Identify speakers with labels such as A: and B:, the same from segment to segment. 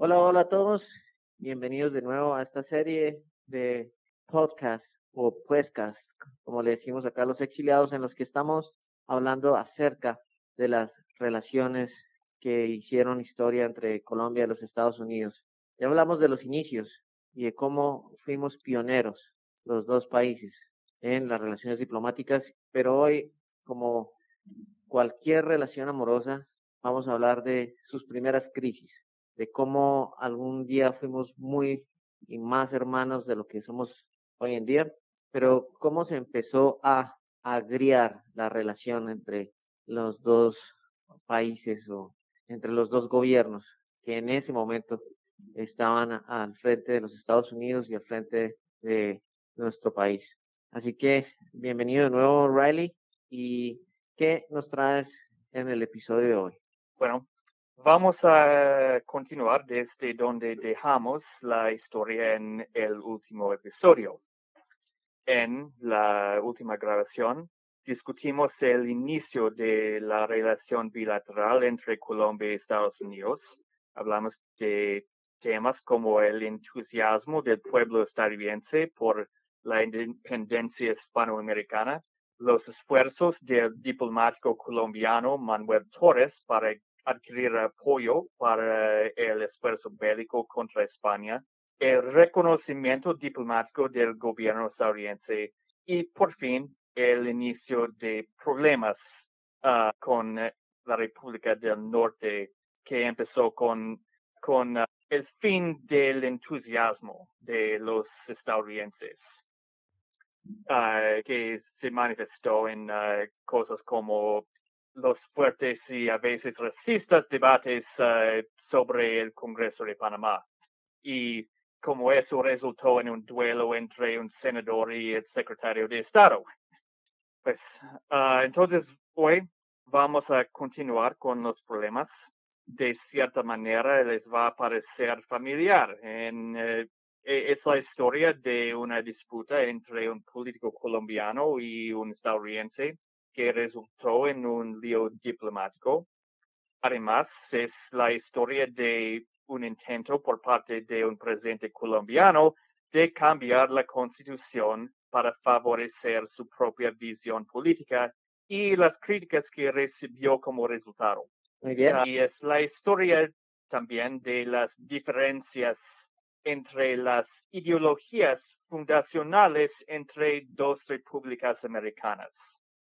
A: Hola, hola a todos. Bienvenidos de nuevo a esta serie de podcast o podcast, como le decimos acá a los exiliados, en los que estamos hablando acerca de las relaciones que hicieron historia entre Colombia y los Estados Unidos. Ya hablamos de los inicios y de cómo fuimos pioneros los dos países en las relaciones diplomáticas, pero hoy, como cualquier relación amorosa, vamos a hablar de sus primeras crisis, de cómo algún día fuimos muy y más hermanos de lo que somos hoy en día, pero cómo se empezó a agriar la relación entre los dos países o entre los dos gobiernos que en ese momento estaban al frente de los Estados Unidos y al frente de nuestro país. Así que bienvenido de nuevo, Riley, y ¿qué nos traes en el episodio de hoy?
B: Bueno, vamos a continuar desde donde dejamos la historia en el último episodio. En la última grabación discutimos el inicio de la relación bilateral entre Colombia y Estados Unidos. Hablamos de temas como el entusiasmo del pueblo estadounidense por la independencia hispanoamericana, los esfuerzos del diplomático colombiano Manuel Torres para adquirir apoyo para el esfuerzo bélico contra España, el reconocimiento diplomático del gobierno estadounidense y, por fin, el inicio de problemas con la República del Norte, que empezó con el fin del entusiasmo de los estadounidenses, que se manifestó en cosas como los fuertes y a veces racistas debates sobre el Congreso de Panamá. Y como eso resultó en un duelo entre un senador y el secretario de Estado. Pues entonces hoy vamos a continuar con los problemas. De cierta manera les va a parecer familiar. Es la historia de una disputa entre un político colombiano y un estadounidense que resultó en un lío diplomático. Además, es la historia de un intento por parte de un presidente colombiano de cambiar la constitución para favorecer su propia visión política y las críticas que recibió como resultado.
A: Muy bien.
B: Y es la historia también de las diferencias entre las ideologías fundacionales entre dos repúblicas americanas.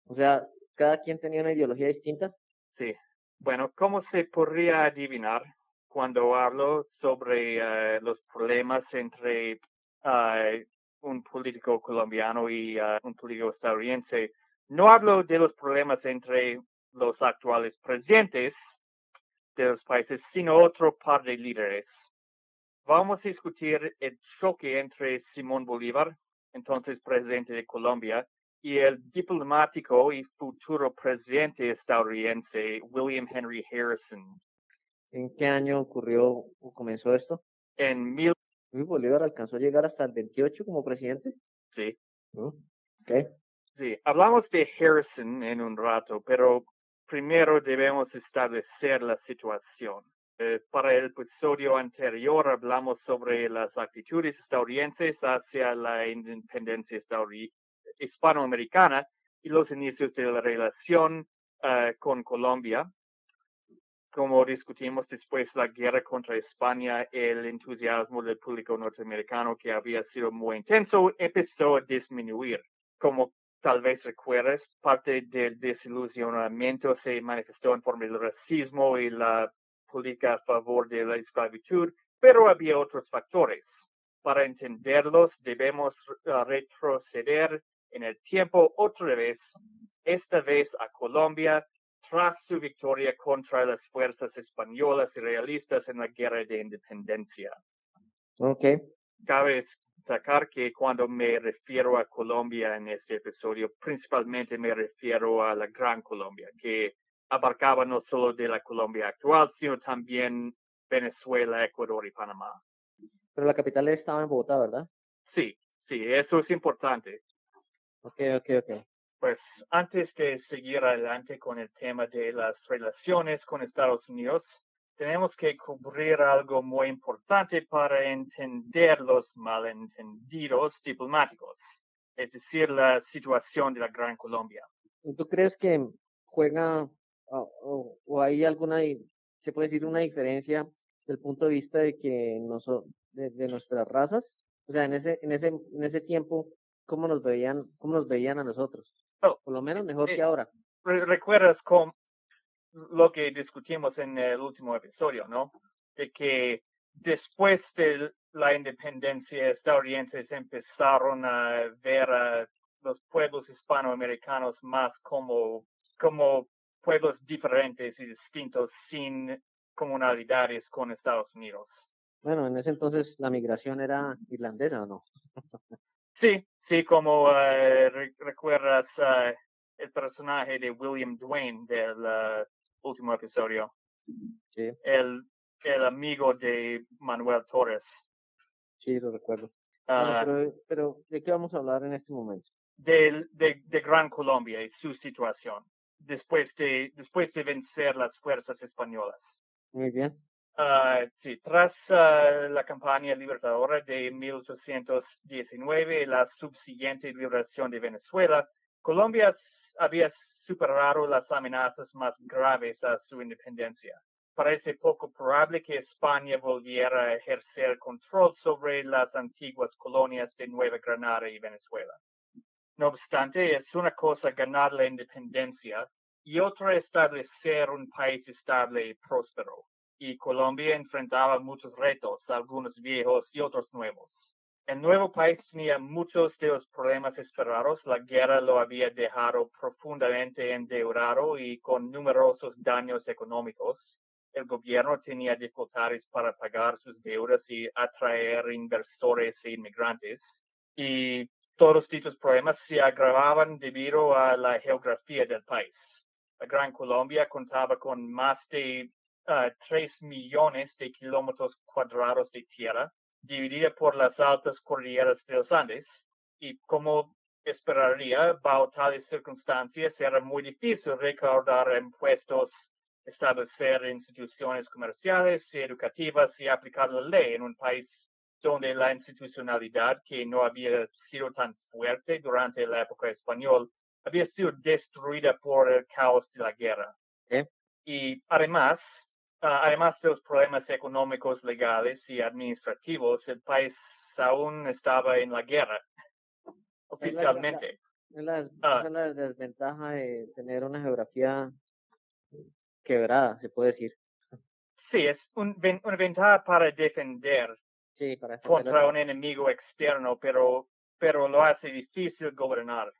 A: O sea, cada quien tenía una ideología distinta.
B: Sí. Bueno, ¿cómo se podría adivinar cuando hablo sobre los problemas entre un político colombiano y un político estadounidense? No hablo de los problemas entre los actuales presidentes de los países, sino otro par de líderes. Vamos a discutir el choque entre Simón Bolívar, entonces presidente de Colombia, y el diplomático y futuro presidente estadounidense William Henry Harrison.
A: ¿En qué año ocurrió o comenzó esto?
B: En
A: Luis Bolívar alcanzó a llegar hasta el 28 como presidente.
B: Sí.
A: Okay.
B: Sí, hablamos de Harrison en un rato, pero primero debemos establecer la situación. Para el episodio anterior hablamos sobre las actitudes estadounidenses hacia la independencia hispanoamericana y los inicios de la relación con Colombia. Como discutimos después de la guerra contra España, el entusiasmo del público norteamericano, que había sido muy intenso, empezó a disminuir. Como tal vez recuerdes, parte del desilusionamiento se manifestó en forma del racismo y la política a favor de la esclavitud, pero había otros factores. Para entenderlos, debemos retroceder en el tiempo otra vez, esta vez a Colombia, tras su victoria contra las fuerzas españolas y realistas en la Guerra de Independencia.
A: Okay.
B: Cabe destacar que cuando me refiero a Colombia en este episodio, principalmente me refiero a la Gran Colombia, que abarcaba no solo de la Colombia actual, sino también Venezuela, Ecuador y Panamá.
A: Pero la capital estaba en Bogotá, ¿verdad?
B: Sí, eso es importante.
A: Okay.
B: Pues antes de seguir adelante con el tema de las relaciones con Estados Unidos, tenemos que cubrir algo muy importante para entender los malentendidos diplomáticos, es decir, la situación de la Gran Colombia.
A: ¿Y tú crees que juega o hay se puede decir una diferencia del punto de vista de que de nuestras razas? O sea, en ese tiempo, cómo nos veían a nosotros?
B: Oh,
A: Por lo menos mejor que ahora.
B: ¿Recuerdas lo que discutimos en el último episodio, no? De que después de la independencia estadounidenses empezaron a ver a los pueblos hispanoamericanos más como pueblos diferentes y distintos sin comunalidades con Estados Unidos.
A: Bueno, en ese entonces la migración era irlandesa, ¿o no?
B: Sí, como recuerdas el personaje de William Duane del último episodio.
A: Sí.
B: El amigo de Manuel Torres.
A: Sí, lo recuerdo. Bueno, pero ¿de qué vamos a hablar en este momento?
B: De Gran Colombia y su situación después de vencer las fuerzas españolas.
A: Muy bien.
B: Sí, tras la campaña libertadora de 1819 y la subsiguiente liberación de Venezuela, Colombia había superado las amenazas más graves a su independencia. Parece poco probable que España volviera a ejercer control sobre las antiguas colonias de Nueva Granada y Venezuela. No obstante, es una cosa ganar la independencia y otra establecer un país estable y próspero. Y Colombia enfrentaba muchos retos, algunos viejos y otros nuevos. El nuevo país tenía muchos de los problemas esperados. La guerra lo había dejado profundamente endeudado y con numerosos daños económicos. El gobierno tenía dificultades para pagar sus deudas y atraer inversores e inmigrantes. Y todos estos problemas se agravaban debido a la geografía del país. La Gran Colombia contaba con más de 3 millones de kilómetros cuadrados de tierra, dividida por las altas cordilleras de los Andes, y como esperaría, bajo tales circunstancias era muy difícil recaudar impuestos, establecer instituciones comerciales y educativas y aplicar la ley en un país donde la institucionalidad, que no había sido tan fuerte durante la época española, había sido destruida por el caos de la guerra. Y además de los problemas económicos, legales y administrativos, el país aún estaba en la guerra, oficialmente.
A: Esa es la desventaja de tener una geografía quebrada, se puede decir.
B: Sí, es una ventaja para defender contra un enemigo externo, pero lo hace difícil gobernar.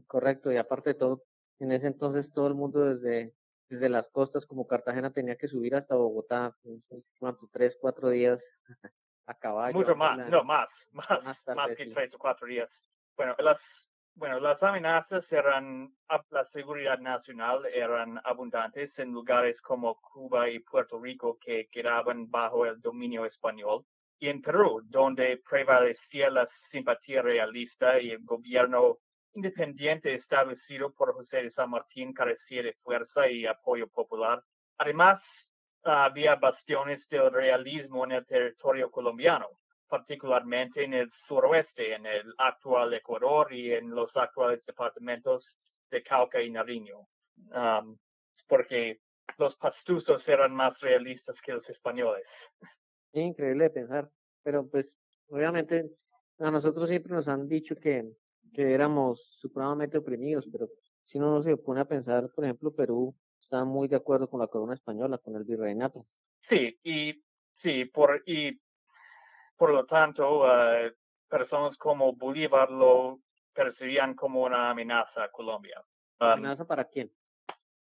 A: Correcto, y aparte de todo, en ese entonces todo el mundo desde las costas como Cartagena tenía que subir hasta Bogotá, ¿cuánto? 3, 4 días a caballo.
B: Mucho más, más que 3 o 4 días. Bueno, las amenazas la seguridad nacional eran abundantes en lugares como Cuba y Puerto Rico que quedaban bajo el dominio español, y en Perú, donde prevalecía la simpatía realista y el gobierno independiente establecido por José de San Martín carecía de fuerza y apoyo popular. Además, había bastiones del realismo en el territorio colombiano, particularmente en el suroeste, en el actual Ecuador y en los actuales departamentos de Cauca y Nariño, porque los pastusos eran más realistas que los españoles.
A: Es increíble de pensar, pero pues obviamente a nosotros siempre nos han dicho que éramos supremamente oprimidos, pero si uno no se pone a pensar, por ejemplo, Perú está muy de acuerdo con la corona española, con el virreinato.
B: Sí, por lo tanto, personas como Bolívar lo percibían como una amenaza a Colombia.
A: ¿Amenaza para quién?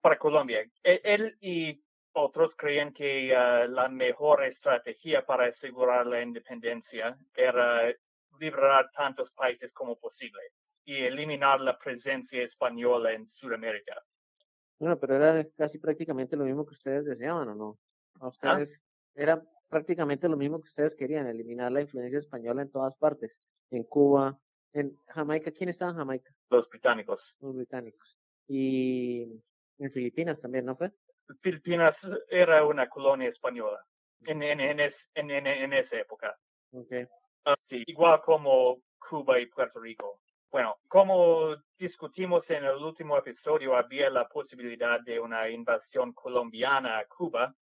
B: Para Colombia. Él y otros creían que la mejor estrategia para asegurar la independencia era liberar tantos países como posible y eliminar la presencia española en Sudamérica.
A: Bueno, pero era casi prácticamente lo mismo que ustedes deseaban, ¿o no? A ustedes era prácticamente lo mismo que ustedes querían, eliminar la influencia española en todas partes, en Cuba, en Jamaica. ¿Quién estaba en Jamaica?
B: Los británicos.
A: Los británicos. Y en Filipinas también, ¿no fue?
B: Filipinas era una colonia española en esa época.
A: Okay.
B: Sí, igual como Cuba y Puerto Rico. Bueno, como discutimos en el último episodio, había la posibilidad de una invasión colombiana a Cuba,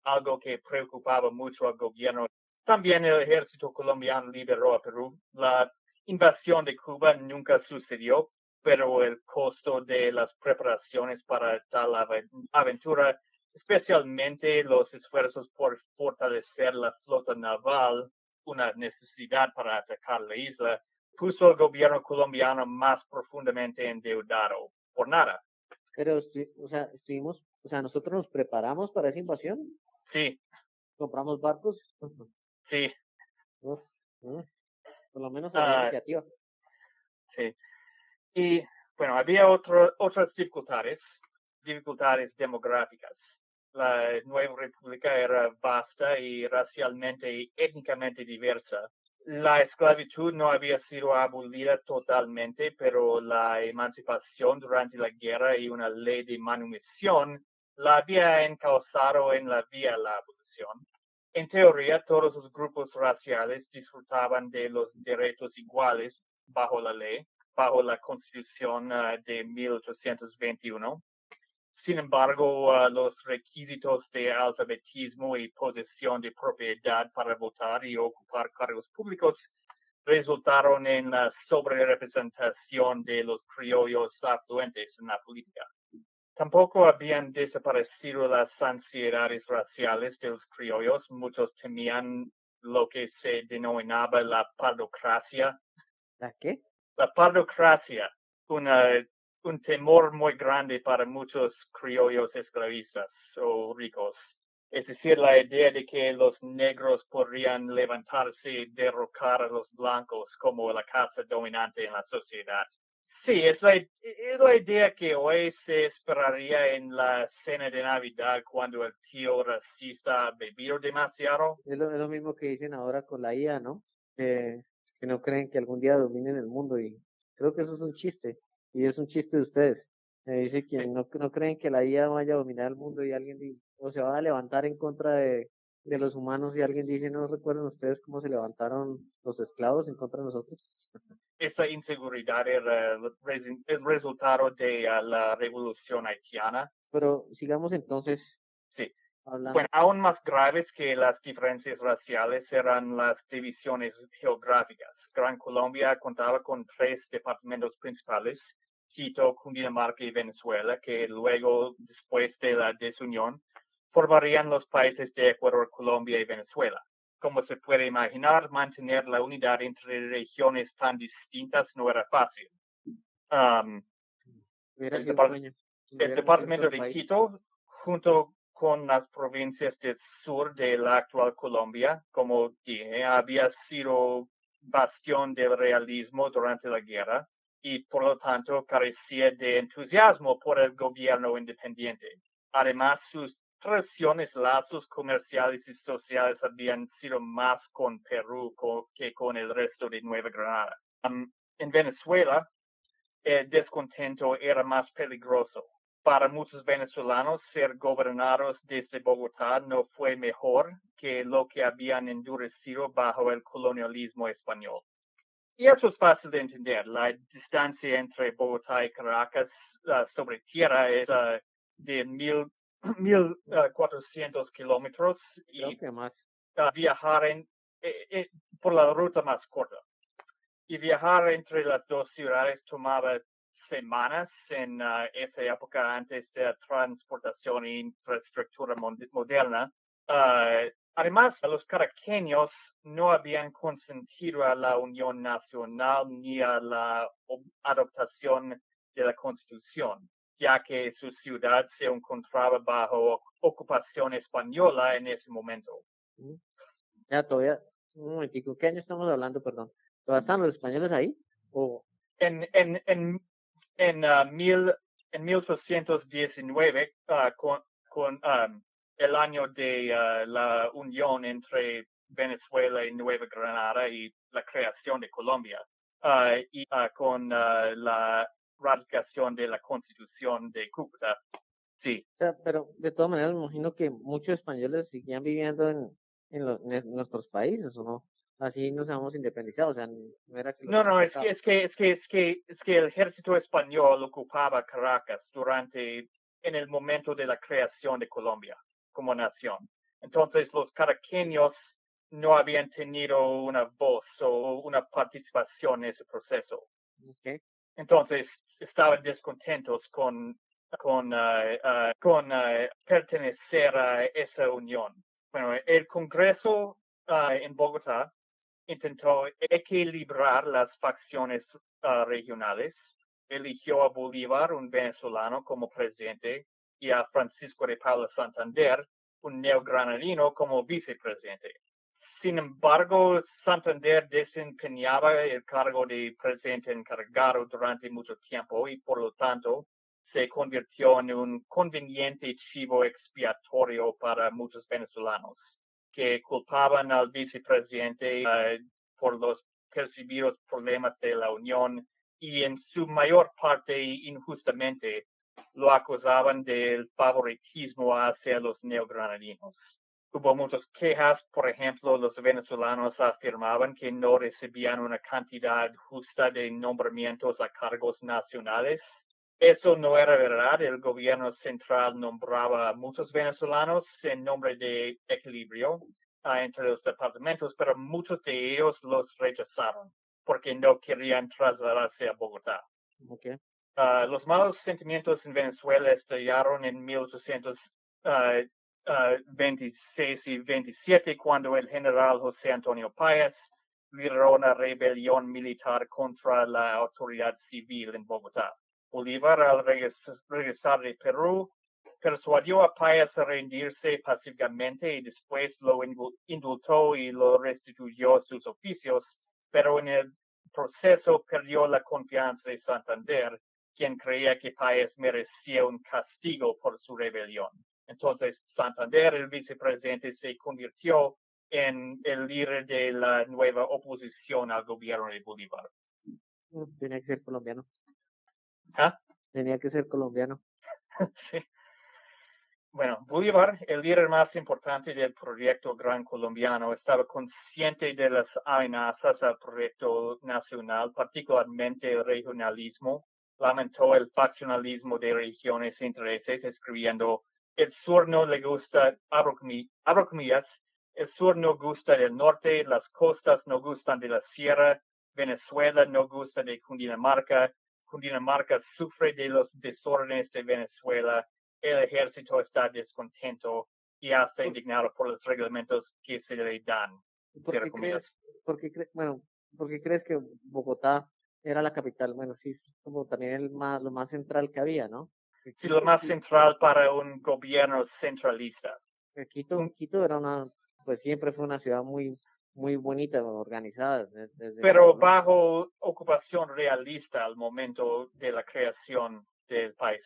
B: algo que preocupaba mucho al gobierno. También el ejército colombiano liberó a Perú. La invasión de Cuba nunca sucedió, pero el costo de las preparaciones para tal aventura, especialmente los esfuerzos por fortalecer la flota naval, una necesidad para atacar la isla, puso al gobierno colombiano más profundamente endeudado. Por nada.
A: Pero, nosotros nos preparamos para esa invasión,
B: Sí,
A: compramos barcos,
B: sí.
A: Uf, por lo menos había iniciativa.
B: Sí. Y bueno, había otras dificultades demográficas. La nueva república era vasta y racialmente y étnicamente diversa. La esclavitud no había sido abolida totalmente, pero la emancipación durante la guerra y una ley de manumisión la había encauzado en la vía a la abolición. En teoría, todos los grupos raciales disfrutaban de los derechos iguales bajo la ley, bajo la Constitución de 1821. Sin embargo, los requisitos de alfabetismo y posesión de propiedad para votar y ocupar cargos públicos resultaron en la sobrerepresentación de los criollos afluentes en la política. Tampoco habían desaparecido las ansiedades raciales de los criollos. Muchos temían lo que se denominaba la pardocracia.
A: ¿La qué?
B: La pardocracia, un temor muy grande para muchos criollos esclavistas o ricos. Es decir, la idea de que los negros podrían levantarse y derrocar a los blancos como la casa dominante en la sociedad. Sí, es la idea que hoy se esperaría en la cena de Navidad cuando el tío racista ha bebido demasiado.
A: Es lo mismo que dicen ahora con la IA, ¿no? Que no creen que algún día dominen el mundo y creo que eso es un chiste y es un chiste de ustedes. Dice que no creen que la IA vaya a dominar el mundo y alguien o se va a levantar en contra de los humanos y alguien dice, ¿no recuerdan ustedes cómo se levantaron los esclavos en contra de nosotros?
B: Esa inseguridad era el resultado de la revolución haitiana.
A: Pero sigamos entonces
B: Sí.
A: hablando.
B: Bueno, aún más graves que las diferencias raciales eran las divisiones geográficas. Gran Colombia contaba con 3 departamentos principales, Quito, Cundinamarca y Venezuela, que luego, después de la desunión, formarían los países de Ecuador, Colombia y Venezuela. Como se puede imaginar, mantener la unidad entre regiones tan distintas no era fácil.
A: Hubiera
B: El,
A: sido un sueño.
B: el departamento de Quito, junto con las provincias del sur de la actual Colombia, como dije, había sido bastión del realismo durante la guerra y por lo tanto carecía de entusiasmo por el gobierno independiente. Además, sus relaciones, lazos comerciales y sociales habían sido más con Perú que con el resto de Nueva Granada. En Venezuela, el descontento era más peligroso. Para muchos venezolanos, ser gobernados desde Bogotá no fue mejor que lo que habían endurecido bajo el colonialismo español. Y eso es fácil de entender. La distancia entre Bogotá y Caracas sobre tierra es de 1,400 kilómetros
A: Creo
B: y
A: que más.
B: viajar por la ruta más corta. Y viajar entre las dos ciudades tomaba semanas en esa época antes de la transportación e infraestructura moderna. Además, los caraqueños no habían consentido a la unión nacional ni a la adoptación de la Constitución, ya que su ciudad se encontraba bajo ocupación española en ese momento.
A: Ya, todavía, un momentico, ¿qué año estamos hablando, perdón? ¿Todavía están los españoles ahí? ¿O
B: En 1819, con el año de la unión entre Venezuela y Nueva Granada y la creación de Colombia, con la ratificación de la Constitución de Cúcuta, Sí.
A: O sea, pero de todas maneras me imagino que muchos españoles seguían viviendo en nuestros países, ¿o no? Así nos habíamos independizado, o sea, no era que los
B: No,
A: habían
B: no,
A: sacado.
B: es que el ejército español ocupaba Caracas en el momento de la creación de Colombia como nación. Entonces los caraqueños no habían tenido una voz o una participación en ese proceso.
A: Okay.
B: Entonces estaban descontentos con pertenecer a esa unión. Bueno, el Congreso en Bogotá intentó equilibrar las facciones regionales, eligió a Bolívar, un venezolano, como presidente, y a Francisco de Paula Santander, un neogranadino, como vicepresidente. Sin embargo, Santander desempeñaba el cargo de presidente encargado durante mucho tiempo y, por lo tanto, se convirtió en un conveniente chivo expiatorio para muchos venezolanos que culpaban al vicepresidente por los percibidos problemas de la Unión y en su mayor parte injustamente lo acusaban del favoritismo hacia los neogranadinos. Hubo muchas quejas, por ejemplo, los venezolanos afirmaban que no recibían una cantidad justa de nombramientos a cargos nacionales. Eso no era verdad. El gobierno central nombraba a muchos venezolanos en nombre de equilibrio entre los departamentos, pero muchos de ellos los rechazaron porque no querían trasladarse a Bogotá.
A: Okay.
B: Los malos sentimientos en Venezuela estallaron en 1826 y 27 cuando el general José Antonio Páez lideró una rebelión militar contra la autoridad civil en Bogotá. Bolívar, al regresar de Perú, persuadió a Páez a rendirse pacíficamente y después lo indultó y lo restituyó a sus oficios, pero en el proceso perdió la confianza de Santander, quien creía que Páez merecía un castigo por su rebelión. Entonces, Santander, el vicepresidente, se convirtió en el líder de la nueva oposición al gobierno de Bolívar.
A: Tenía que ser colombiano.
B: ¿Ah?
A: Tenía que ser colombiano.
B: Sí. Bueno, Bolívar, el líder más importante del proyecto Gran Colombiano, estaba consciente de las amenazas al proyecto nacional, particularmente el regionalismo. Lamentó el faccionalismo de regiones e intereses, escribiendo: el sur no le gusta, abro comillas, el sur no gusta del norte, las costas no gustan de la sierra, Venezuela no gusta de Cundinamarca, Cundinamarca sufre de los desórdenes de Venezuela, el ejército está descontento y hasta indignado por los reglamentos que se le dan.
A: ¿Por qué bueno, ¿por qué crees que Bogotá era la capital? Bueno, sí, como también lo más central que había, ¿no?
B: Sí, lo más central para un gobierno centralista.
A: Quito era pues siempre fue una ciudad muy bonita, organizada.
B: Pero bajo ocupación realista al momento de la creación del país.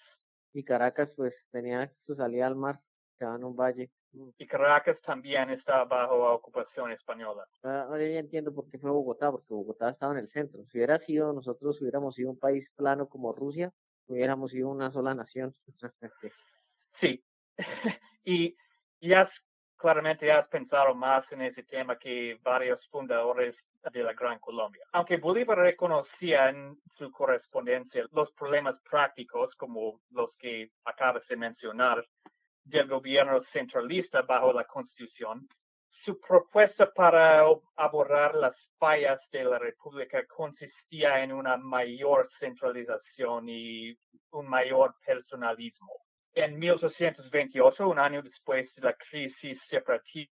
A: Y Caracas, pues, tenía su salida al mar, estaba en un valle.
B: Y Caracas también está bajo ocupación española.
A: Ahora ya entiendo por qué fue Bogotá, porque Bogotá estaba en el centro. Si nosotros hubiéramos sido un país plano como Rusia, hubiéramos sido una sola nación.
B: Sí. Y ya claramente has pensado más en ese tema que varios fundadores de la Gran Colombia. Aunque Bolívar reconocía en su correspondencia los problemas prácticos como los que acabas de mencionar del gobierno centralista bajo la Constitución, su propuesta para abordar las fallas de la República consistía en una mayor centralización y un mayor personalismo. En 1828, un año después de la crisis separatista,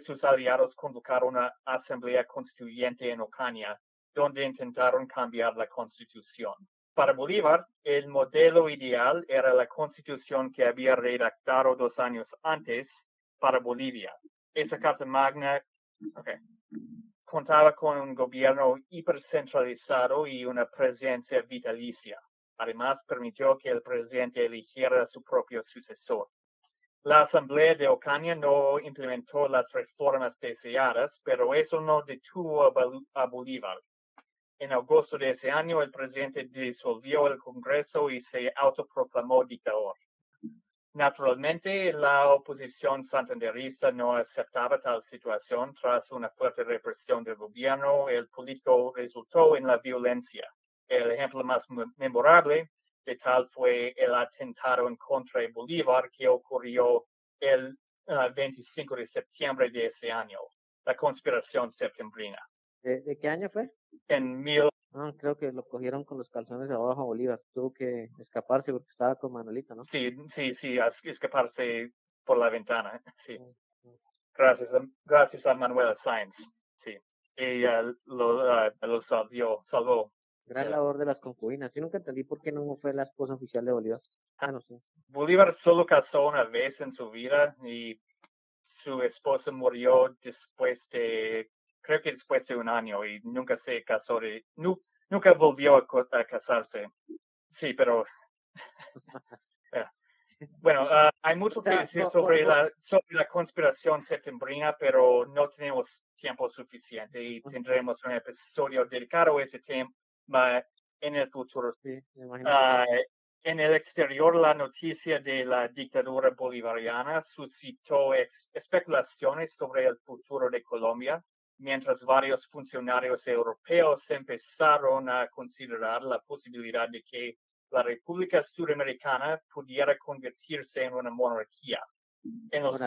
B: sus aliados convocaron una asamblea constituyente en Ocaña, donde intentaron cambiar la constitución. Para Bolívar, el modelo ideal era la constitución que había redactado 2 años antes para Bolivia. Esa Carta Magna contaba con un gobierno hipercentralizado y una presencia vitalicia. Además, permitió que el presidente eligiera a su propio sucesor. La Asamblea de Ocaña no implementó las reformas deseadas, pero eso no detuvo a Bolívar. En agosto de ese año, el presidente disolvió el Congreso y se autoproclamó dictador. Naturalmente, la oposición santanderista no aceptaba tal situación. Tras una fuerte represión del gobierno, el político resultó en la violencia. El ejemplo más memorable de tal fue el atentado en contra de Bolívar que ocurrió el 25 de septiembre de ese año, la conspiración septembrina.
A: ¿De qué año fue?
B: En
A: creo que lo cogieron con los calzones abajo a Bolívar. Tuvo que escaparse porque estaba con Manolita, ¿no?
B: Sí, escaparse por la ventana, sí.
A: Mm.
B: Gracias a Manuela Sáenz, sí. Ella lo salvó.
A: Gran labor de las concubinas. Yo nunca entendí por qué no fue la esposa oficial de Bolívar. No sé.
B: Bolívar solo casó una vez en su vida y su esposa murió creo que después de un año y nunca se casó, nunca volvió a casarse. Sí, pero bueno, hay mucho que decir sobre la conspiración septembrina, pero no tenemos tiempo suficiente y tendremos un episodio dedicado a ese tema en el futuro.
A: Sí, me imagino.
B: En el exterior, la noticia de la dictadura bolivariana suscitó especulaciones sobre el futuro de Colombia, mientras varios funcionarios europeos empezaron a considerar la posibilidad de que la República Suramericana pudiera convertirse en una monarquía. En los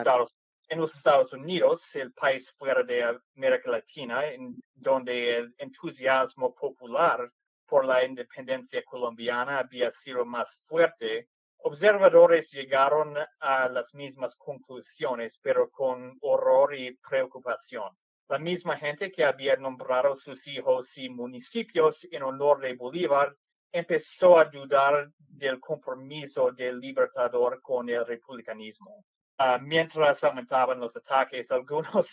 B: Estados Unidos, el país fuera de América Latina, en donde el entusiasmo popular por la independencia colombiana había sido más fuerte, observadores llegaron a las mismas conclusiones, pero con horror y preocupación. La misma gente que había nombrado sus hijos y municipios en honor de Bolívar empezó a dudar del compromiso del Libertador con el republicanismo. Mientras aumentaban los ataques, algunos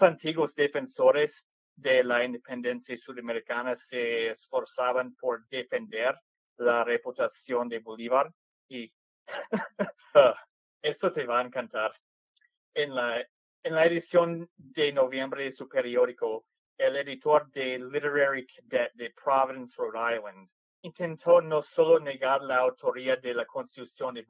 B: antiguos defensores de la independencia sudamericana se esforzaban por defender la reputación de Bolívar y esto te va a encantar. En la edición de noviembre de su periódico, el editor de Literary Cadet de Providence, Rhode Island, intentó no solo negar la autoría de la Constitución de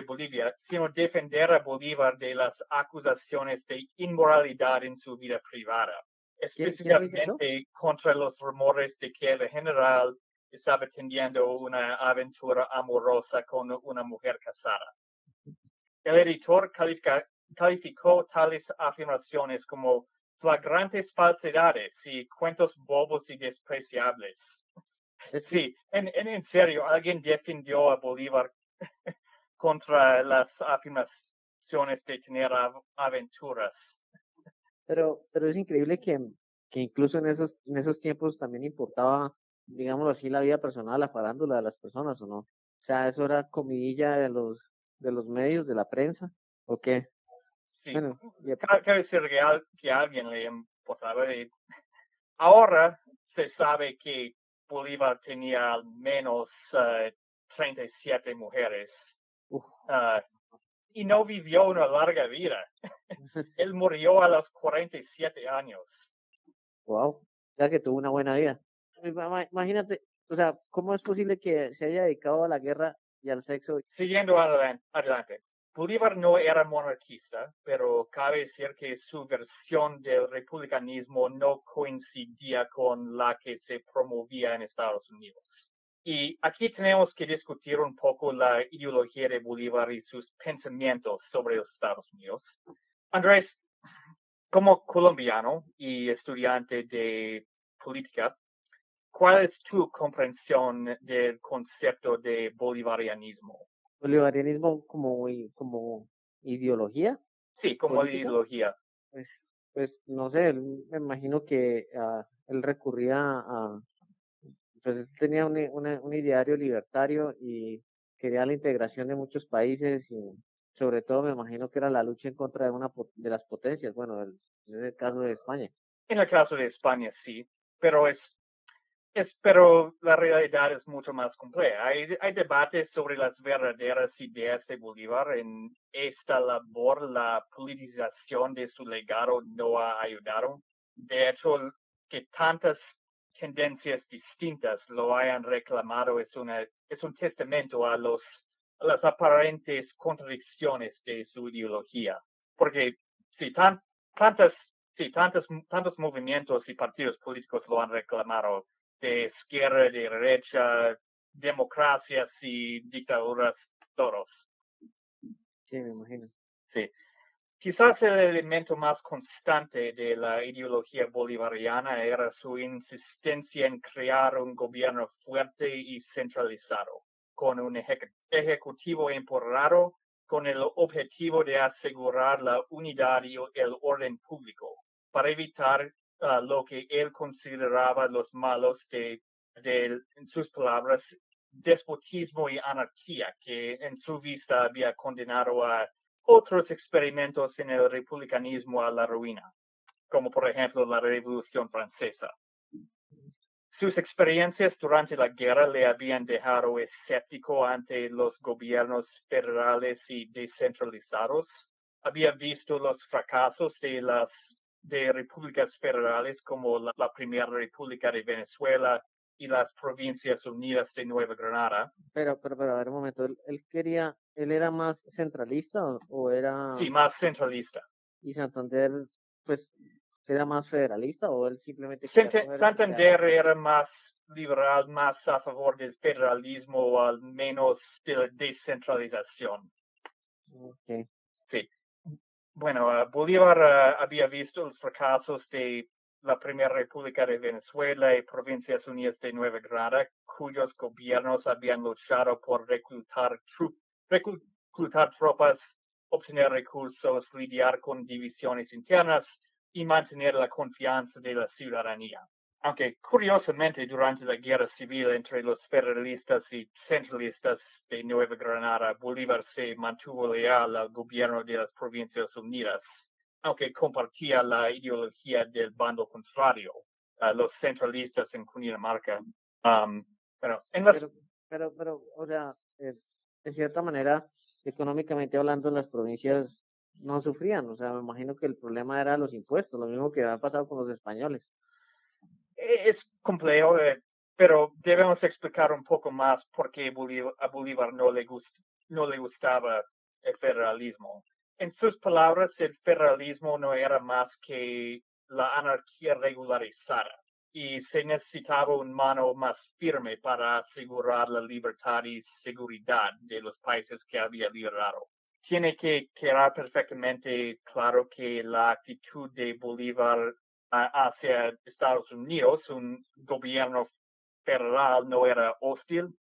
B: Bolivia, sino defender a Bolívar de las acusaciones de inmoralidad en su vida privada, específicamente contra los rumores de que el general estaba teniendo una aventura amorosa con una mujer casada. El editor calificó tales afirmaciones como flagrantes falsedades y cuentos bobos y despreciables. Sí, en serio, alguien defendió a Bolívar contra las afirmaciones de tener aventuras.
A: Pero es increíble que incluso en esos tiempos también importaba, digámoslo así, la vida personal, la farándula de las personas, ¿o no? O sea, eso era comidilla de los medios, de la prensa, ¿o qué?
B: Sí,
A: bueno,
B: cabe decir que a alguien le importaba. Ahora se sabe que Bolívar tenía al menos 37 mujeres. Y no vivió una larga vida. Él murió a los 47 años.
A: Wow, ya que tuvo una buena vida. Imagínate, o sea, ¿cómo es posible que se haya dedicado a la guerra y al sexo?
B: Siguiendo adelante. Bolívar no era monarquista, pero cabe decir que su versión del republicanismo no coincidía con la que se promovía en Estados Unidos. Y aquí tenemos que discutir un poco la ideología de Bolívar y sus pensamientos sobre los Estados Unidos. Andrés, como colombiano y estudiante de política, ¿cuál es tu comprensión del concepto de bolivarianismo?
A: Bolivarianismo como ideología.
B: Sí, como
A: política.
B: ideología.
A: Pues no sé, me imagino que él recurría pues él tenía un ideario libertario y quería la integración de muchos países y sobre todo me imagino que era la lucha en contra de las potencias, bueno, en el caso de España.
B: En el caso de España, sí, pero la realidad es mucho más compleja. Hay debates sobre las verdaderas ideas de Bolívar. En esta labor, la politización de su legado no ha ayudado. De hecho, que tantas tendencias distintas lo hayan reclamado es un testamento a las aparentes contradicciones de su ideología. Porque si tantos movimientos y partidos políticos lo han reclamado, de izquierda, de derecha, democracias y dictaduras, todos.
A: Sí, me imagino.
B: Sí. Quizás el elemento más constante de la ideología bolivariana era su insistencia en crear un gobierno fuerte y centralizado, con un ejecutivo empoderado, con el objetivo de asegurar la unidad y el orden público, para evitar lo que él consideraba los malos de, en sus palabras, despotismo y anarquía, que en su vista había condenado a otros experimentos en el republicanismo a la ruina, como por ejemplo la Revolución Francesa. Sus experiencias durante la guerra le habían dejado escéptico ante los gobiernos federales y descentralizados. Había visto los fracasos de repúblicas federales como la Primera República de Venezuela y las Provincias Unidas de Nueva Granada.
A: Pero, a ver un momento, él era más centralista o era,
B: Sí, más centralista.
A: y Santander, pues, era más federalista o él simplemente
B: Santander era más liberal, más a favor del federalismo o al menos de la descentralización.
A: Okay.
B: Sí. Bueno, Bolívar había visto los fracasos de la Primera República de Venezuela y Provincias Unidas de Nueva Granada, cuyos gobiernos habían luchado por reclutar tropas, obtener recursos, lidiar con divisiones internas y mantener la confianza de la ciudadanía. Aunque curiosamente durante la guerra civil entre los federalistas y centralistas de Nueva Granada, Bolívar se mantuvo leal al gobierno de las Provincias Unidas, aunque compartía la ideología del bando contrario, los centralistas en Cundinamarca.
A: Pero, o sea, de cierta manera, económicamente hablando, las provincias no sufrían. O sea, me imagino que el problema era los impuestos, lo mismo que había pasado con los españoles.
B: Es complejo, pero debemos explicar un poco más por qué a Bolívar no le gustaba el federalismo. En sus palabras, el federalismo no era más que la anarquía regularizada y se necesitaba un mano más firme para asegurar la libertad y seguridad de los países que había liberado. Tiene que quedar perfectamente claro que la actitud de Bolívar hacia Estados Unidos, un gobierno federal, no era hostil.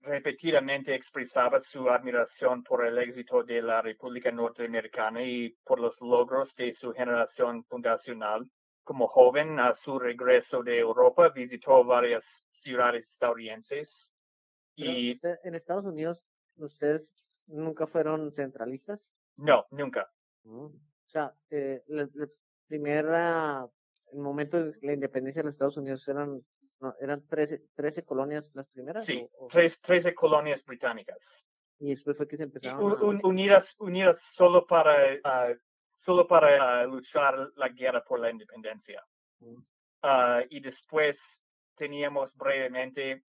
B: Repetidamente expresaba su admiración por el éxito de la República Norteamericana y por los logros de su generación fundacional. Como joven, a su regreso de Europa, visitó varias ciudades estadounidenses. Y
A: en Estados Unidos, ¿ustedes nunca fueron centralistas?
B: No, nunca.
A: O sea, el momento de la independencia de los Estados Unidos eran 13 colonias las primeras.
B: Sí, 13 colonias británicas.
A: Y después fue que se empezaron
B: unidas solo para luchar la guerra por la independencia. Y después teníamos brevemente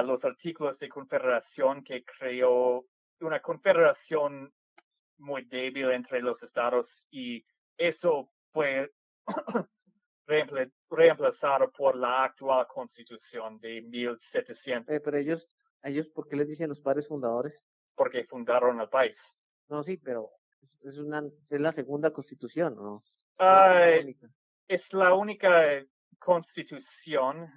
B: los artículos de confederación que creó una confederación muy débil entre los estados y eso fue reemplazado por la actual constitución de 1700.
A: Pero ellos, ¿por qué les dicen los padres fundadores?
B: Porque fundaron el país.
A: No, sí, pero es la segunda constitución, ¿no?
B: Es la única constitución.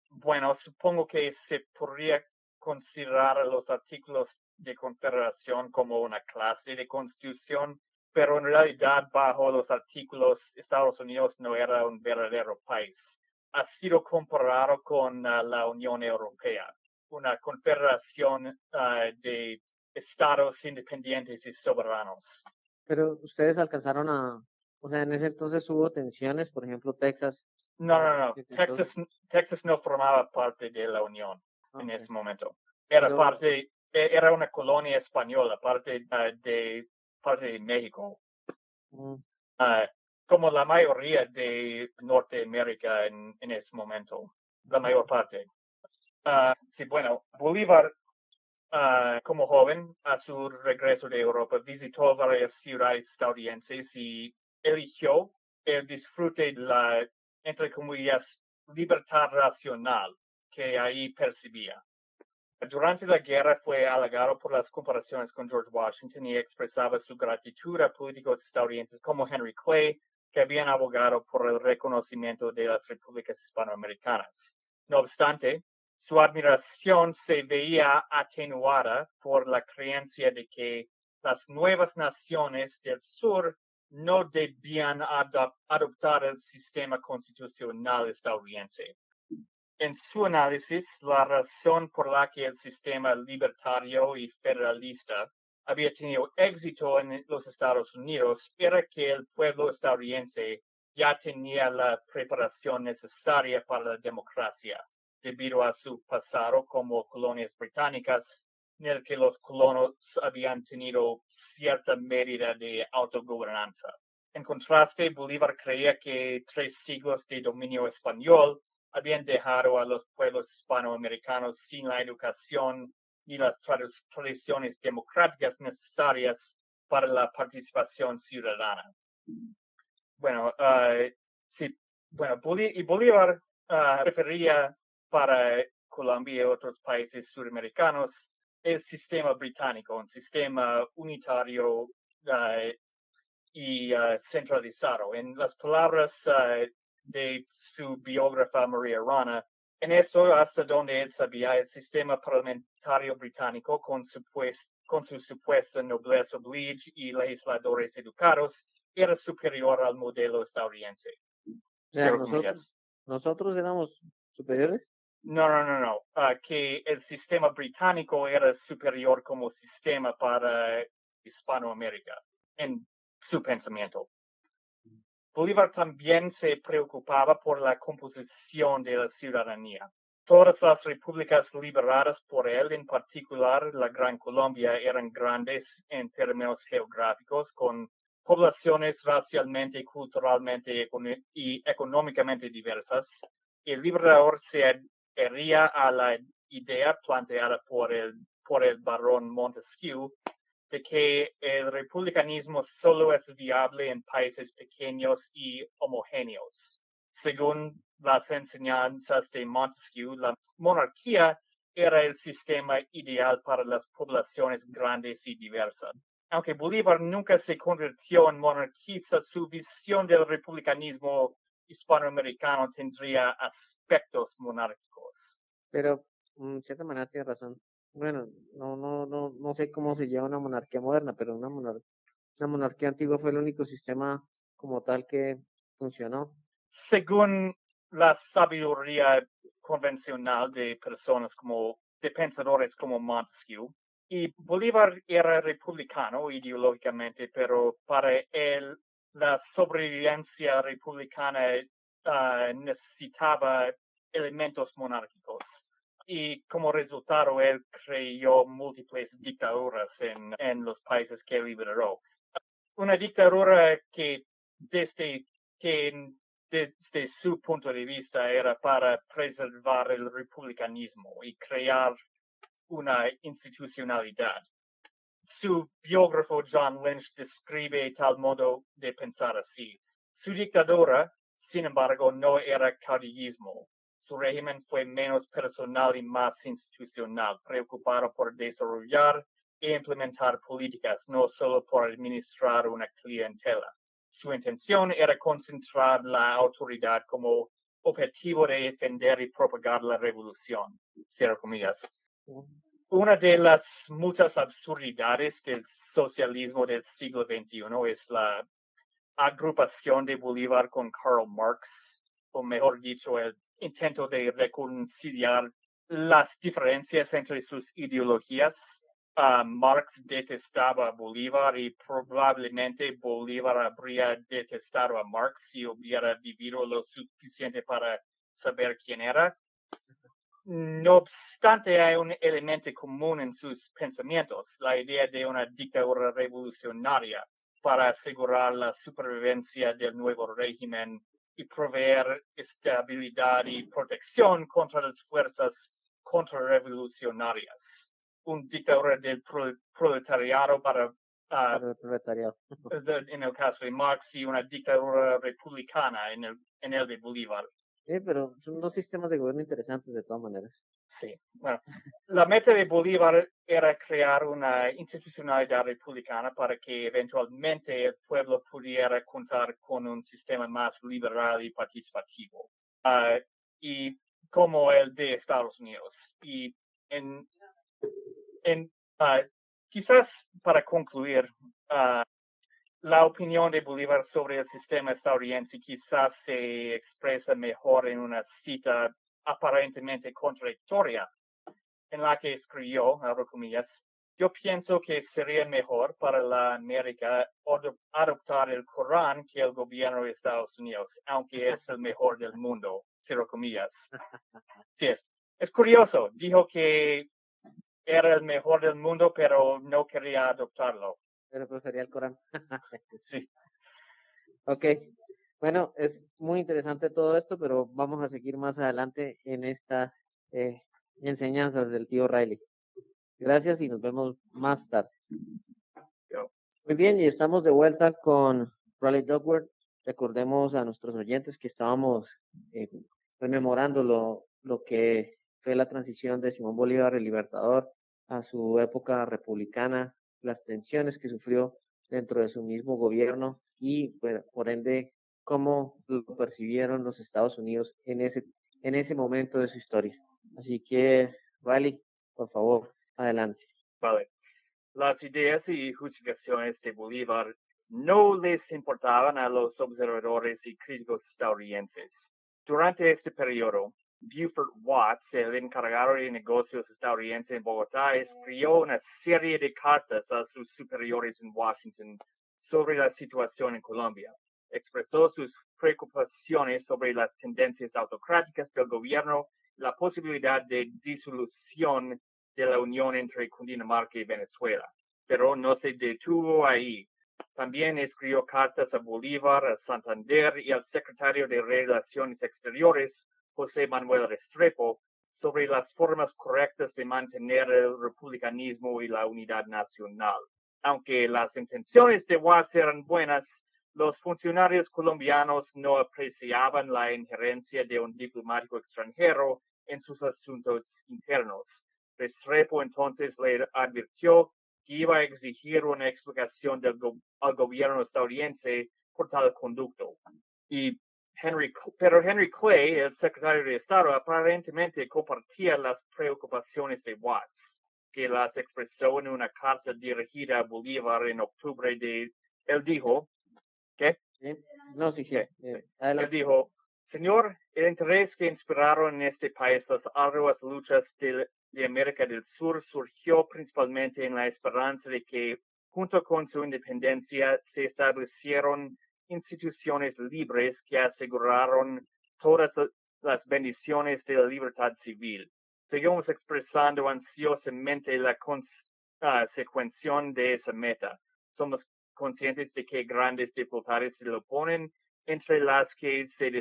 B: Bueno, supongo que se podría considerar los artículos de confederación como una clase de constitución, pero en realidad bajo los artículos Estados Unidos no era un verdadero país. Ha sido comparado con la Unión Europea, una confederación de estados independientes y soberanos.
A: Pero ustedes alcanzaron o sea, en ese entonces hubo tensiones, por ejemplo, Texas.
B: No. Texas no formaba parte de la Unión en ese momento. Era una colonia española, parte de México. como la mayoría de Norteamérica en ese momento, la mayor parte. Sí, bueno, Bolívar, como joven, a su regreso de Europa, visitó varias ciudades estadounidenses y eligió el disfrute de la, entre comillas, libertad racional que ahí percibía. Durante la guerra fue halagado por las comparaciones con George Washington y expresaba su gratitud a políticos estadounidenses como Henry Clay, que habían abogado por el reconocimiento de las repúblicas hispanoamericanas. No obstante, su admiración se veía atenuada por la creencia de que las nuevas naciones del sur no debían adoptar el sistema constitucional estadounidense. En su análisis, la razón por la que el sistema libertario y federalista había tenido éxito en los Estados Unidos era que el pueblo estadounidense ya tenía la preparación necesaria para la democracia, debido a su pasado como colonias británicas, en el que los colonos habían tenido cierta medida de autogobernanza. En contraste, Bolívar creía que 3 siglos de dominio español habían dejado a los pueblos hispanoamericanos sin la educación ni las tradiciones democráticas necesarias para la participación ciudadana. Bueno, sí, bueno, Bolívar prefería para Colombia y otros países sudamericanos el sistema británico, un sistema unitario y centralizado. En las palabras de su biógrafa María Rana, en eso, hasta donde él sabía, el sistema parlamentario británico, con su supuesta nobleza oblige y legisladores educados, era superior al modelo estadounidense.
A: O sea, nosotros éramos superiores.
B: No. Que el sistema británico era superior como sistema para Hispanoamérica, en su pensamiento. Bolívar también se preocupaba por la composición de la ciudadanía. Todas las repúblicas liberadas por él, en particular la Gran Colombia, eran grandes en términos geográficos, con poblaciones racialmente, culturalmente y económicamente diversas. El liberador se adhería a la idea planteada por el barón Montesquieu de que el republicanismo solo es viable en países pequeños y homogéneos. Según las enseñanzas de Montesquieu, la monarquía era el sistema ideal para las poblaciones grandes y diversas. Aunque Bolívar nunca se convirtió en monarquista, su visión del republicanismo hispanoamericano tendría aspectos monárquicos.
A: Pero, en cierta manera, tiene razón. Bueno, no sé cómo se lleva una monarquía moderna, pero una monarquía antigua fue el único sistema como tal que funcionó.
B: Según la sabiduría convencional de personas de pensadores como Montesquieu, y Bolívar era republicano ideológicamente, pero para él la sobrevivencia republicana necesitaba elementos monárquicos. Y como resultado, él creó múltiples dictaduras en los países que liberó. Una dictadura que desde su punto de vista era para preservar el republicanismo y crear una institucionalidad. Su biógrafo John Lynch describe tal modo de pensar así. Su dictadura, sin embargo, no era caudillismo. Su régimen fue menos personal y más institucional, preocupado por desarrollar e implementar políticas, no solo por administrar una clientela. Su intención era concentrar la autoridad como objetivo de defender y propagar la revolución. Cierro comillas. Una de las muchas absurdidades del socialismo del siglo XXI es la agrupación de Bolívar con Karl Marx, o mejor dicho, el intento de reconciliar las diferencias entre sus ideologías. Marx detestaba a Bolívar y probablemente Bolívar habría detestado a Marx si hubiera vivido lo suficiente para saber quién era. No obstante, hay un elemento común en sus pensamientos, la idea de una dictadura revolucionaria. para asegurar la supervivencia del nuevo régimen y proveer estabilidad y protección contra las fuerzas contrarrevolucionarias. Un dictador del proletariado
A: para el proletariado.
B: en el caso de Marx, y una dictadura republicana en el de Bolívar.
A: Sí, pero son dos sistemas de gobierno interesantes de todas maneras.
B: Sí, bueno, la meta de Bolívar era crear una institucionalidad republicana para que eventualmente el pueblo pudiera contar con un sistema más liberal y participativo, y como el de Estados Unidos. Y quizás para concluir, la opinión de Bolívar sobre el sistema estadounidense quizás se expresa mejor en una cita aparentemente contradictoria, en la que escribió, abro comillas, yo pienso que sería mejor para la América adoptar el Corán que el gobierno de Estados Unidos, aunque es el mejor del mundo, cierro comillas. Sí, es curioso, dijo que era el mejor del mundo, pero no quería adoptarlo.
A: Pero prefería el Corán.
B: Sí.
A: Ok, bueno, es muy interesante todo esto, pero vamos a seguir más adelante en estas enseñanzas del tío Riley. Gracias y nos vemos más tarde. Muy bien, y estamos de vuelta con Raleigh Duckworth. Recordemos a nuestros oyentes que estábamos rememorando lo que fue la transición de Simón Bolívar, el Libertador, a su época republicana, las tensiones que sufrió dentro de su mismo gobierno y, por ende, cómo lo percibieron los Estados Unidos en ese momento de su historia. Así que, Riley, por favor, adelante.
B: Vale. Las ideas y justificaciones de Bolívar no les importaban a los observadores y críticos estadounidenses. Durante este periodo, Buford Watts, el encargado de negocios estadounidense en Bogotá, escribió una serie de cartas a sus superiores en Washington sobre la situación en Colombia. Expresó sus preocupaciones sobre las tendencias autocráticas del gobierno, la posibilidad de disolución de la unión entre Cundinamarca y Venezuela, pero no se detuvo ahí. También escribió cartas a Bolívar, a Santander y al secretario de Relaciones Exteriores, José Manuel Restrepo, sobre las formas correctas de mantener el republicanismo y la unidad nacional. Aunque las intenciones de Watts eran buenas, los funcionarios colombianos no apreciaban la injerencia de un diplomático extranjero en sus asuntos internos. Restrepo entonces le advirtió que iba a exigir una explicación al gobierno estadounidense por tal conducto. Pero Henry Clay, el secretario de Estado, aparentemente compartía las preocupaciones de Watts, que las expresó en una carta dirigida a Bolívar en octubre él dijo, ¿qué?
A: No, sí.
B: Él dijo, señor, el interés que inspiraron en este país las arduas luchas de América del Sur surgió principalmente en la esperanza de que, junto con su independencia, se establecieron instituciones libres que aseguraron todas las bendiciones de la libertad civil. Seguimos expresando ansiosamente la consecución de esa meta. Somos conscientes de que grandes dificultades se le oponen, entre las que se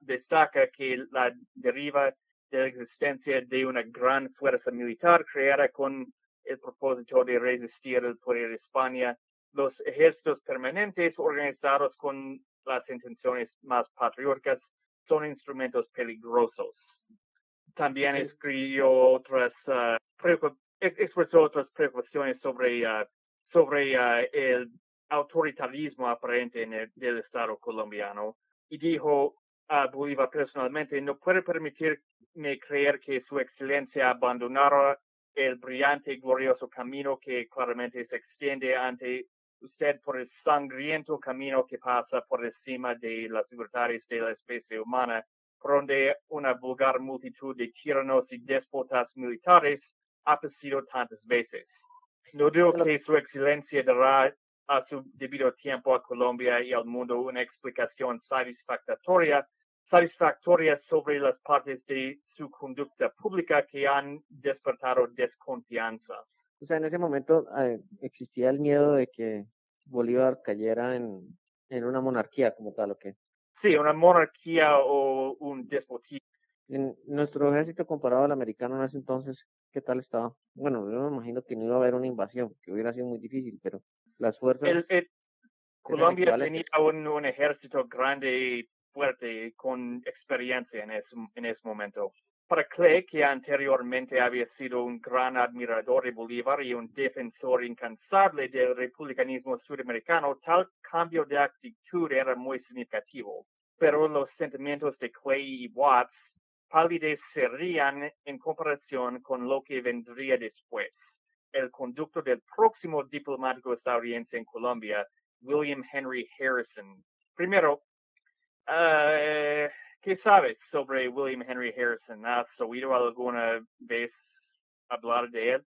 B: destaca que la deriva de la existencia de una gran fuerza militar creada con el propósito de resistir el poder de España, los ejércitos permanentes organizados con las intenciones más patrióticas son instrumentos peligrosos. También expresó otras preocupaciones sobre el autoritarismo aparente del Estado colombiano y dijo a Bolívar personalmente, no puede permitirme creer que su excelencia abandonara el brillante y glorioso camino que claramente se extiende ante usted por el sangriento camino que pasa por encima de las libertades de la especie humana, por donde una vulgar multitud de tiranos y déspotas militares ha pasado tantas veces. No digo que su excelencia dará a su debido tiempo a Colombia y al mundo una explicación satisfactoria sobre las partes de su conducta pública que han despertado desconfianza.
A: O sea, en ese momento existía el miedo de que Bolívar cayera en una monarquía como tal, ¿o qué?
B: Sí, una monarquía o un despotismo.
A: En nuestro ejército comparado al americano en ese entonces, ¿qué tal estaba? Bueno, yo me imagino que no iba a haber una invasión, que hubiera sido muy difícil, pero las fuerzas eran
B: Colombia tenía
A: equivalentes.
B: un ejército grande y fuerte con experiencia en ese momento. Para Clay, que anteriormente había sido un gran admirador de Bolívar y un defensor incansable del republicanismo sudamericano, tal cambio de actitud era muy significativo. Pero los sentimientos de Clay y Watts palidecerían en comparación con lo que vendría después. El conducto del próximo diplomático estadounidense en Colombia, William Henry Harrison. Primero, ¿qué sabes sobre William Henry Harrison? ¿Has oído alguna vez hablar de él?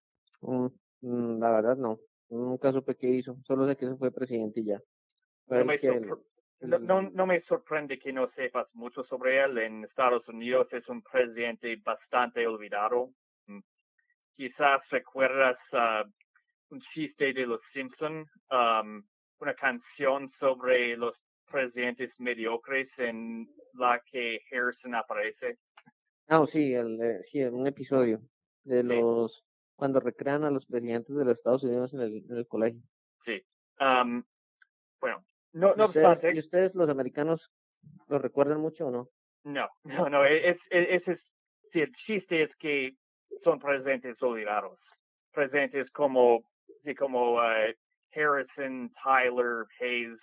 A: La verdad no, nunca supe qué hizo, solo sé que se fue presidente y ya. Fue
B: No
A: el
B: me,
A: que
B: no me sorprende que no sepas mucho sobre él. En Estados Unidos es un presidente bastante olvidado. Quizás recuerdas un chiste de Los Simpson, una canción sobre los presidentes mediocres en la que Harrison aparece.
A: sí, sí, un episodio de
B: Sí,
A: cuando recrean a los presidentes de los Estados Unidos en el colegio.
B: sí. Um, bueno, no
A: Y
B: obstante,
A: ustedes los americanos lo recuerdan mucho o no?
B: no, sí, el chiste es que son presidentes olvidados. Presidentes como, sí, como Harrison, Tyler, Hayes.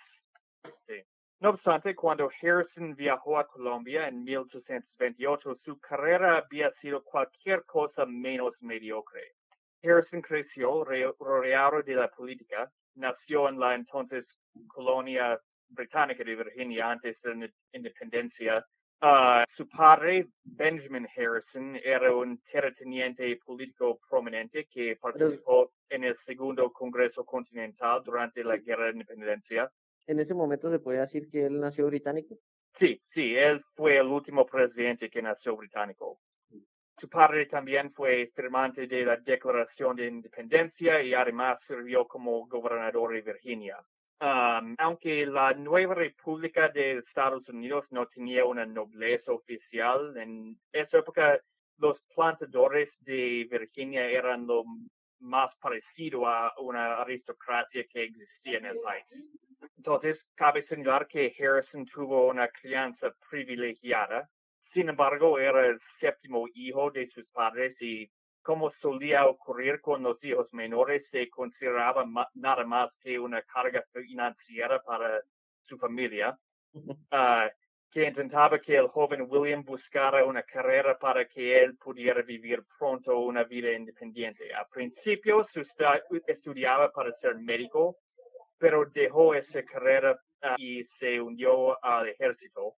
B: Sí. No obstante, cuando Harrison viajó a Colombia en 1828, su carrera había sido cualquier cosa menos mediocre. Harrison creció rodeado de la política, nació en la entonces colonia británica de Virginia antes de la independencia. Su padre, Benjamin Harrison, era un terrateniente político prominente que
A: Pero
B: participó en el Segundo Congreso Continental durante la Guerra de Independencia.
A: en ese momento se puede decir que él nació británico.
B: Sí, él fue el último presidente que nació británico. Su padre también fue firmante de la Declaración de Independencia y además sirvió como gobernador de Virginia. Aunque la nueva República de Estados Unidos no tenía una nobleza oficial, en esa época los plantadores de Virginia eran lo más parecido a una aristocracia que existía en el país. Entonces, cabe señalar que Harrison tuvo una crianza privilegiada. Sin embargo, era el séptimo hijo de sus padres y, como solía ocurrir con los hijos menores, se consideraba nada más que una carga financiera para su familia, que intentaba que el joven William buscara una carrera para que él pudiera vivir pronto una vida independiente. Al principio, estudiaba para ser médico, pero dejó esa carrera y se unió al ejército.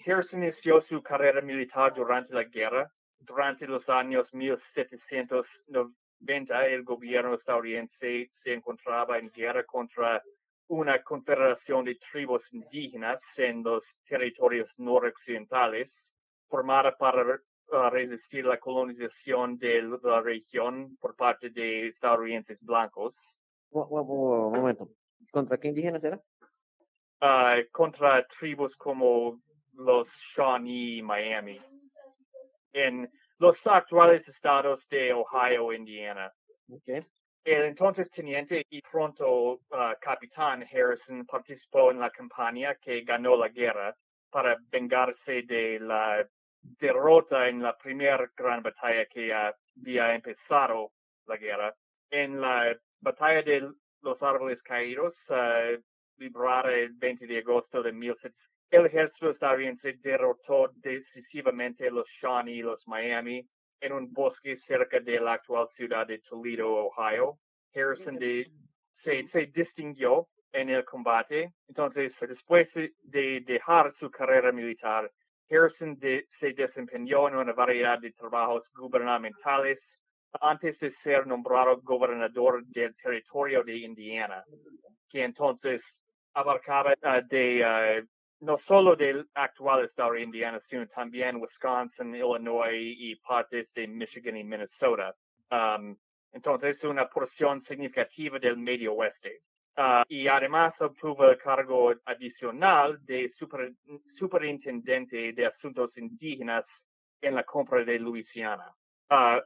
B: Harrison inició su carrera militar durante la guerra. Durante los años 1790, el gobierno estadounidense se encontraba en guerra contra una confederación de tribus indígenas en los territorios noroccidentales, formada para resistir la colonización de la región por parte de estadounidenses blancos.
A: Un momento. ¿Contra qué indígenas era?
B: Contra tribus como los Shawnee y Miami, en los actuales estados de Ohio e Indiana.
A: Okay.
B: El entonces teniente y pronto capitán Harrison participó en la campaña que ganó la guerra para vengarse de la derrota en la primera gran batalla que había empezado la guerra. En la batalla de los árboles caídos, librada el 20 de agosto de 1700, el ejército estadounidense derrotó decisivamente a los Shawnee y los Miami en un bosque cerca de la actual ciudad de Toledo, Ohio. Harrison se distinguió en el combate. Entonces, después de dejar su carrera militar, Harrison se desempeñó en una variedad de trabajos gubernamentales antes de ser nombrado gobernador del territorio de Indiana, que entonces abarcaba no solo del actual estado de Indiana, sino también Wisconsin, Illinois y partes de Michigan y Minnesota. entonces una porción significativa del Medio Oeste. Y además obtuvo el cargo adicional de superintendente de asuntos indígenas en la compra de Luisiana.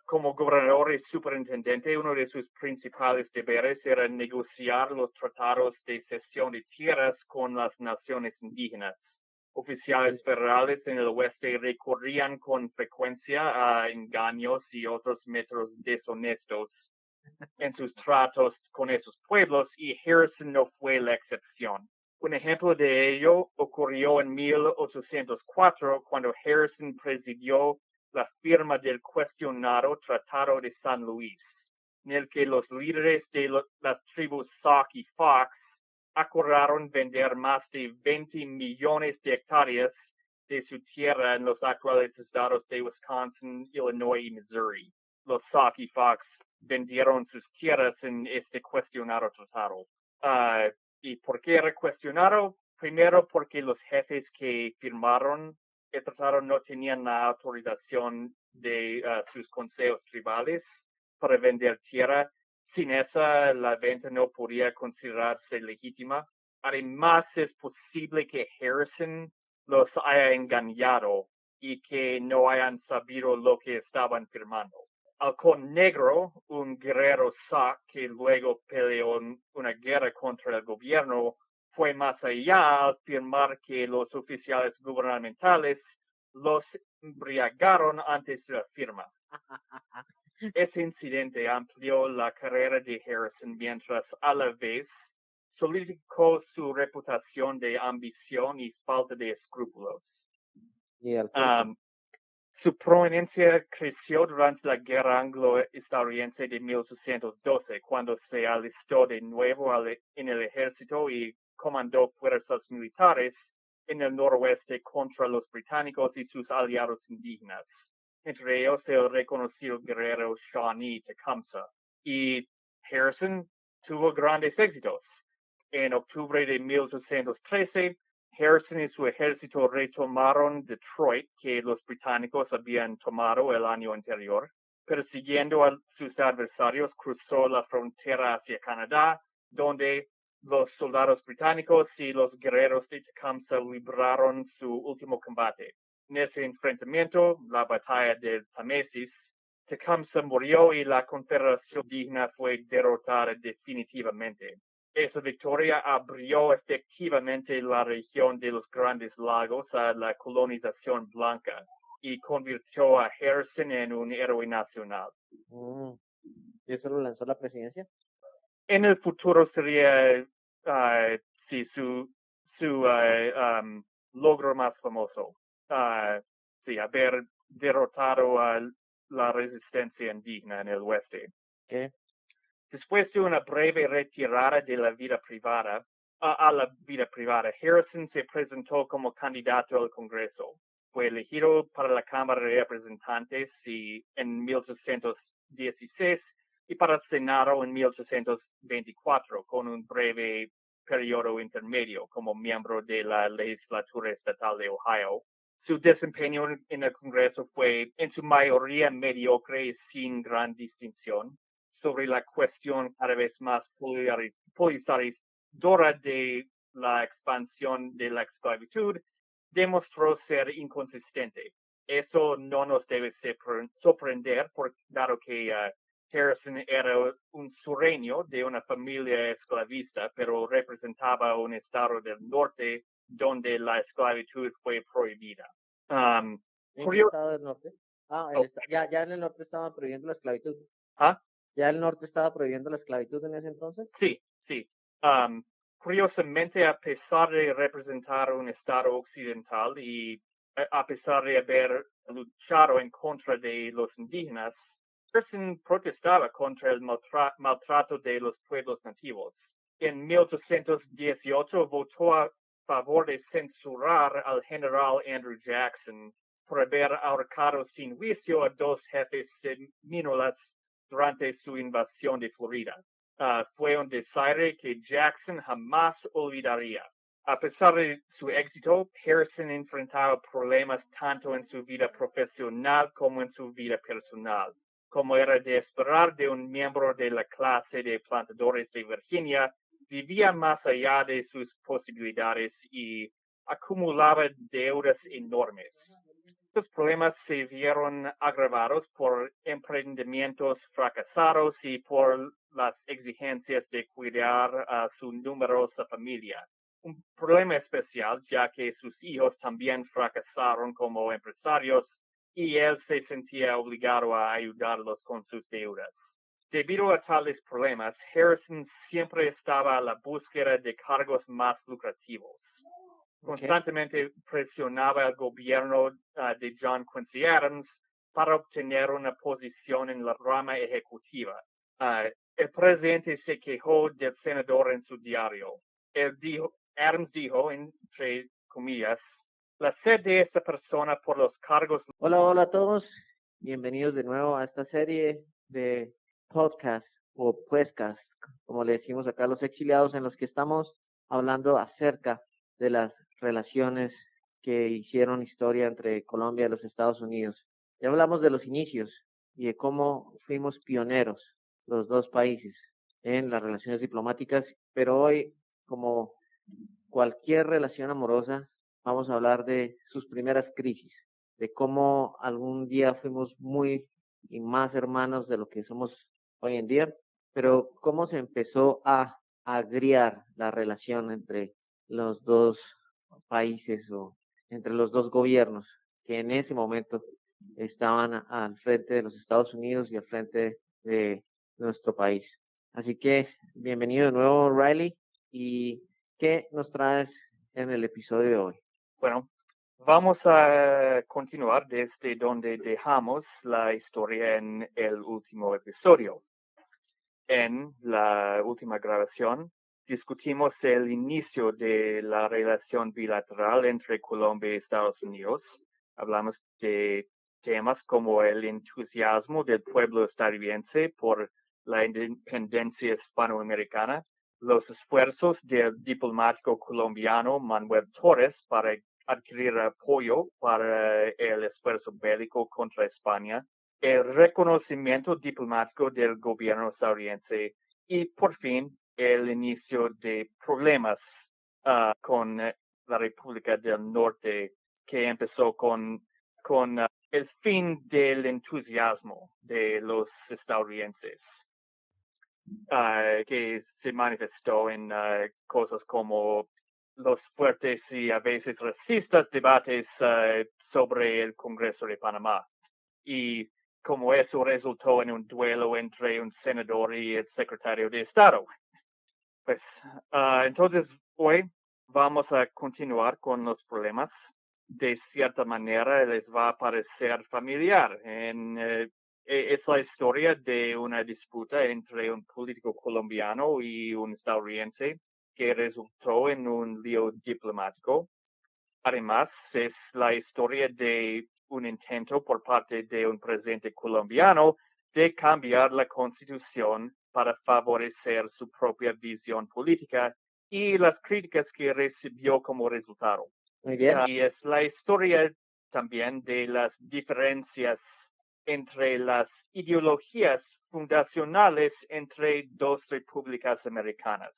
B: Como gobernador y superintendente, uno de sus principales deberes era negociar los tratados de cesión de tierras con las naciones indígenas. Oficiales federales en el oeste recurrían con frecuencia a engaños y otros métodos deshonestos en sus tratos con esos pueblos, y Harrison no fue la excepción. Un ejemplo de ello ocurrió en 1804, cuando Harrison presidió la firma del cuestionado Tratado de San Luis, en el que los líderes de las tribus Sauk y Fox acordaron vender más de 20 millones de hectáreas de su tierra en los actuales estados de Wisconsin, Illinois y Missouri. Los Sauk y Fox vendieron sus tierras en este cuestionado tratado. ¿Y por qué era cuestionado? Primero, porque los jefes que firmaron el tratado no tenían la autorización de sus consejos tribales para vender tierra. Sin esa, la venta no podía considerarse legítima. Además, es posible que Harrison los haya engañado y que no hayan sabido lo que estaban firmando. Halcón Negro, un guerrero Sauk que luego peleó una guerra contra el gobierno, fue más allá al afirmar que los oficiales gubernamentales los embriagaron antes de la firma. Ese incidente amplió la carrera de Harrison mientras a la vez solidificó su reputación de ambición y falta de escrúpulos. Su prominencia creció durante la Guerra Anglo-Estadounidense de 1812, cuando se alistó de nuevo en el ejército y comandó fuerzas militares en el noroeste contra los británicos y sus aliados indígenas, entre ellos el reconocido guerrero Shawnee Tecumseh. Y Harrison tuvo grandes éxitos. En octubre de 1813, Harrison y su ejército retomaron Detroit, que los británicos habían tomado el año anterior. Persiguiendo a sus adversarios, cruzó la frontera hacia Canadá, donde los soldados británicos y los guerreros de Tecumseh libraron su último combate. En ese enfrentamiento, la batalla de Támesis, Tecumseh murió y la Confederación Indígena fue derrotada definitivamente. Esa victoria abrió efectivamente la región de los Grandes Lagos a la colonización blanca y convirtió a Harrison en un héroe nacional.
A: ¿Y eso lo lanzó la presidencia?
B: En el futuro sería su logro más famoso. Haber derrotado a la resistencia indígena en el oeste.
A: ¿Qué?
B: Después de una breve retirada de la vida privada, Harrison se presentó como candidato al Congreso. Fue elegido para la Cámara de Representantes en 1816 y para el Senado en 1824, con un breve periodo intermedio como miembro de la legislatura estatal de Ohio. Su desempeño en el Congreso fue en su mayoría mediocre y sin gran distinción. Sobre la cuestión cada vez más polarizadora de la expansión de la esclavitud, demostró ser inconsistente. Eso no nos debe sorprender, dado que Harrison era un sureño de una familia esclavista, pero representaba un estado del norte donde la esclavitud fue prohibida.
A: ¿En qué estado del norte? Ya en el norte estaban prohibiendo la esclavitud. ¿Ya el norte estaba prohibiendo la esclavitud en ese entonces?
B: Sí. Curiosamente, a pesar de representar un estado occidental y a pesar de haber luchado en contra de los indígenas, Harrison protestaba contra el maltrato de los pueblos nativos. En 1818 votó a favor de censurar al general Andrew Jackson por haber ahorcado sin juicio a 2 jefes semínolas durante su invasión de Florida. Fue un desaire que Jackson jamás olvidaría. A pesar de su éxito, Harrison enfrentaba problemas tanto en su vida profesional como en su vida personal. como era de esperar de un miembro de la clase de plantadores de Virginia, vivía más allá de sus posibilidades y acumulaba deudas enormes. Estos problemas se vieron agravados por emprendimientos fracasados y por las exigencias de cuidar a su numerosa familia. Un problema especial, ya que sus hijos también fracasaron como empresarios y él se sentía obligado a ayudarlos con sus deudas. Debido a tales problemas, Harrison siempre estaba a la búsqueda de cargos más lucrativos. Constantemente presionaba al gobierno de John Quincy Adams para obtener una posición en la rama ejecutiva. El presidente se quejó del senador en su diario. Adams dijo, entre comillas, la sed de esta persona por los cargos.
A: Hola a todos. Bienvenidos de nuevo a esta serie de podcast o puescas, como le decimos acá a los exiliados, en los que estamos hablando acerca de las relaciones que hicieron historia entre Colombia y los Estados Unidos. Ya hablamos de los inicios y de cómo fuimos pioneros los dos países en las relaciones diplomáticas, pero hoy, como cualquier relación amorosa, vamos a hablar de sus primeras crisis, de cómo algún día fuimos muy y más hermanos de lo que somos hoy en día, pero cómo se empezó a agriar la relación entre los dos países o entre los dos gobiernos que en ese momento estaban al frente de los Estados Unidos y al frente de nuestro país. Así que bienvenido de nuevo, Riley, y ¿qué nos traes en el episodio de hoy?
B: Bueno, vamos a continuar desde donde dejamos la historia en el último episodio. En la última grabación discutimos el inicio de la relación bilateral entre Colombia y Estados Unidos. Hablamos de temas como el entusiasmo del pueblo estadounidense por la independencia hispanoamericana, los esfuerzos del diplomático colombiano Manuel Torres para adquirir apoyo para el esfuerzo bélico contra España, el reconocimiento diplomático del gobierno estadounidense y, por fin, el inicio de problemas con la República del Norte, que empezó con el fin del entusiasmo de los estadounidenses, que se manifestó en cosas como los fuertes y a veces racistas debates sobre el Congreso de Panamá. Y como eso resultó en un duelo entre un senador y el secretario de Estado. Pues, entonces, hoy vamos a continuar con los problemas. De cierta manera, les va a parecer familiar. Es la historia de una disputa entre un político colombiano y un estadounidense que resultó en un lío diplomático. Además, es la historia de un intento por parte de un presidente colombiano de cambiar la constitución para favorecer su propia visión política y las críticas que recibió como resultado.
A: Muy bien.
B: Y es la historia también de las diferencias entre las ideologías fundacionales entre dos repúblicas americanas.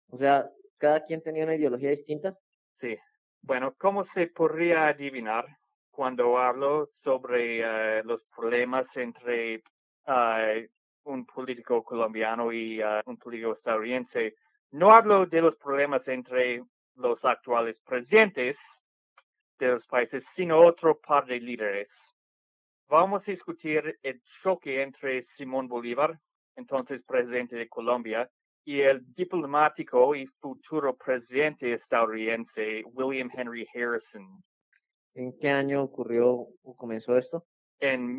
A: O sea, cada quien tenía una ideología distinta.
B: Sí. Bueno, ¿cómo se podría adivinar cuando hablo sobre los problemas entre un político colombiano y un político estadounidense? No hablo de los problemas entre los actuales presidentes de los países, sino otro par de líderes. Vamos a discutir el choque entre Simón Bolívar, entonces presidente de Colombia, y el diplomático y futuro presidente estadounidense William Henry Harrison.
A: ¿En qué año ocurrió o comenzó esto?
B: En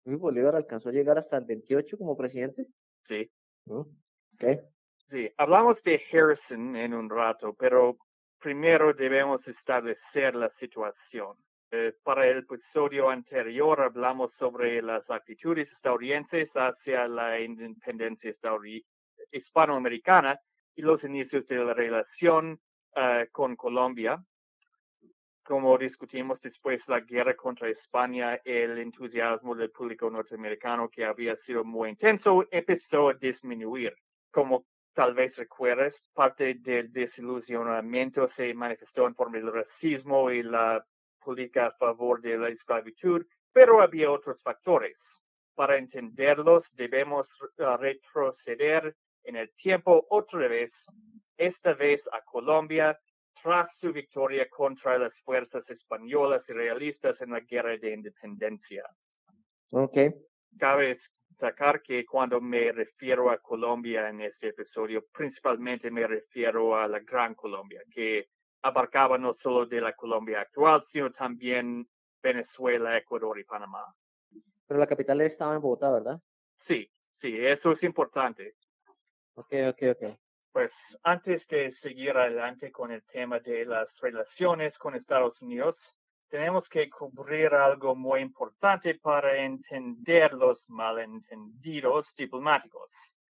A: Bolívar alcanzó a llegar hasta el 28 como presidente.
B: Sí.
A: Okay.
B: Sí, hablamos de Harrison en un rato, pero primero debemos establecer la situación. Para el episodio anterior hablamos sobre las actitudes estadounidenses hacia la independencia hispanoamericana y los inicios de la relación con Colombia. como discutimos después de la guerra contra España, el entusiasmo del público norteamericano, que había sido muy intenso, empezó a disminuir. Como tal vez recuerdas, parte del desilusionamiento se manifestó en forma del racismo y la política a favor de la esclavitud, pero había otros factores. Para entenderlos, debemos retroceder en el tiempo otra vez, esta vez a Colombia, tras su victoria contra las fuerzas españolas y realistas en la Guerra de Independencia.
A: Okay.
B: Cabe destacar que cuando me refiero a Colombia en este episodio, principalmente me refiero a la Gran Colombia, que abarcaba no solo de la Colombia actual, sino también Venezuela, Ecuador y Panamá.
A: Pero la capital estaba en Bogotá, ¿verdad?
B: Sí, eso es importante.
A: Okay.
B: Pues antes de seguir adelante con el tema de las relaciones con Estados Unidos, tenemos que cubrir algo muy importante para entender los malentendidos diplomáticos,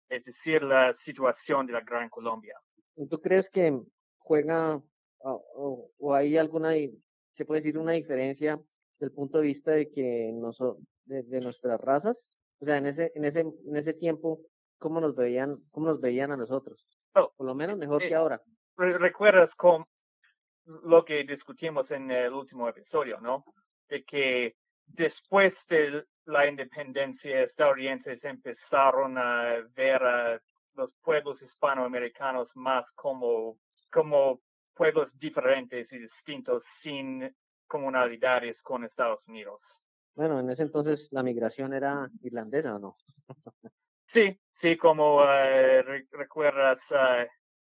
B: es decir, la situación de la Gran Colombia.
A: ¿Tú crees que juega o hay alguna, se puede decir, una diferencia del punto de vista de que de nuestras razas? O sea, en ese tiempo, ¿cómo nos veían a nosotros?
B: Oh,
A: Por lo menos mejor que ahora.
B: ¿Recuerdas lo que discutimos en el último episodio, ¿no? De que después de la independencia estadounidenses empezaron a ver a los pueblos hispanoamericanos más como pueblos diferentes y distintos sin comunalidades con Estados Unidos.
A: Bueno, en ese entonces la migración era irlandesa, ¿o no?
B: Sí, como recuerdas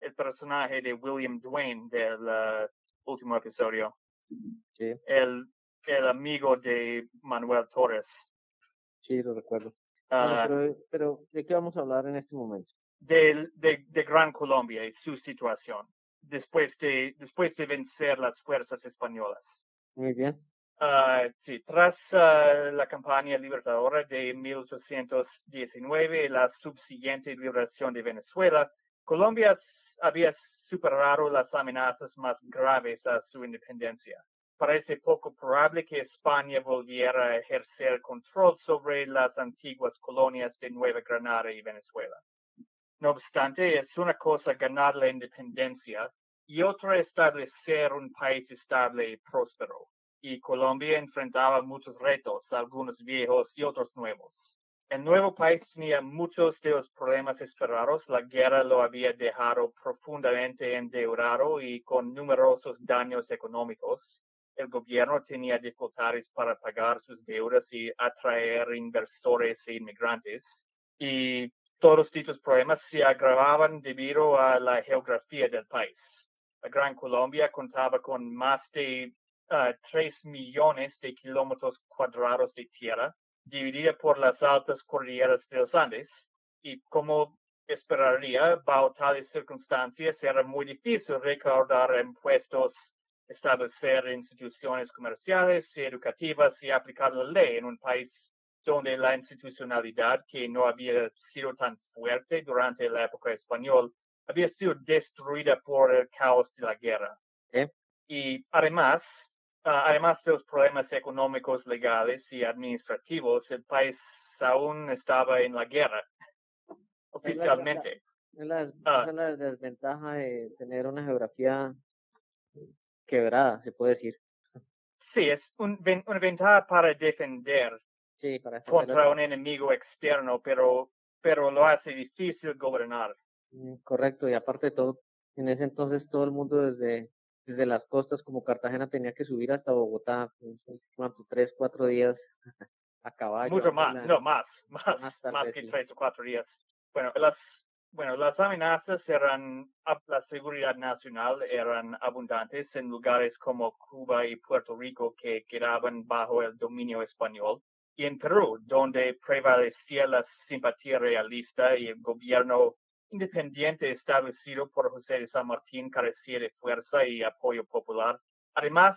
B: el personaje de William Duane del último episodio.
A: Sí.
B: El amigo de Manuel Torres.
A: Sí, lo recuerdo. Bueno, pero ¿de qué vamos a hablar en este momento?
B: De Gran Colombia y su situación después de vencer las fuerzas españolas.
A: Muy bien.
B: Sí, tras la campaña libertadora de 1819 y la subsiguiente liberación de Venezuela, Colombia había superado las amenazas más graves a su independencia. Parece poco probable que España volviera a ejercer control sobre las antiguas colonias de Nueva Granada y Venezuela. No obstante, es una cosa ganar la independencia y otra establecer un país estable y próspero. Y Colombia enfrentaba muchos retos, algunos viejos y otros nuevos. El nuevo país tenía muchos de los problemas esperados. La guerra lo había dejado profundamente endeudado y con numerosos daños económicos. El gobierno tenía dificultades para pagar sus deudas y atraer inversores e inmigrantes. Y todos estos problemas se agravaban debido a la geografía del país. La Gran Colombia contaba con más de 3 millones de kilómetros cuadrados de tierra, dividida por las altas cordilleras de los Andes, y como esperaría, bajo tales circunstancias era muy difícil recaudar impuestos, establecer instituciones comerciales y educativas y aplicar la ley en un país donde la institucionalidad, que no había sido tan fuerte durante la época española, había sido destruida por el caos de la guerra. Y además de los problemas económicos, legales y administrativos, el país aún estaba en la guerra, oficialmente.
A: Esa es la desventaja de tener una geografía quebrada, se puede decir.
B: Sí, es una ventaja para defender contra un enemigo externo, pero lo hace difícil gobernar.
A: Correcto, y aparte de todo, en ese entonces todo el mundo desde las costas como Cartagena tenía que subir hasta Bogotá, ¿cuánto? 3, 4 días a caballo.
B: Mucho más, no, más que 3 o 4 días. Bueno, las amenazas eran a la seguridad nacional eran abundantes en lugares como Cuba y Puerto Rico, que quedaban bajo el dominio español, y en Perú, donde prevalecía la simpatía realista y el gobierno independiente establecido por José de San Martín carecía de fuerza y apoyo popular. Además,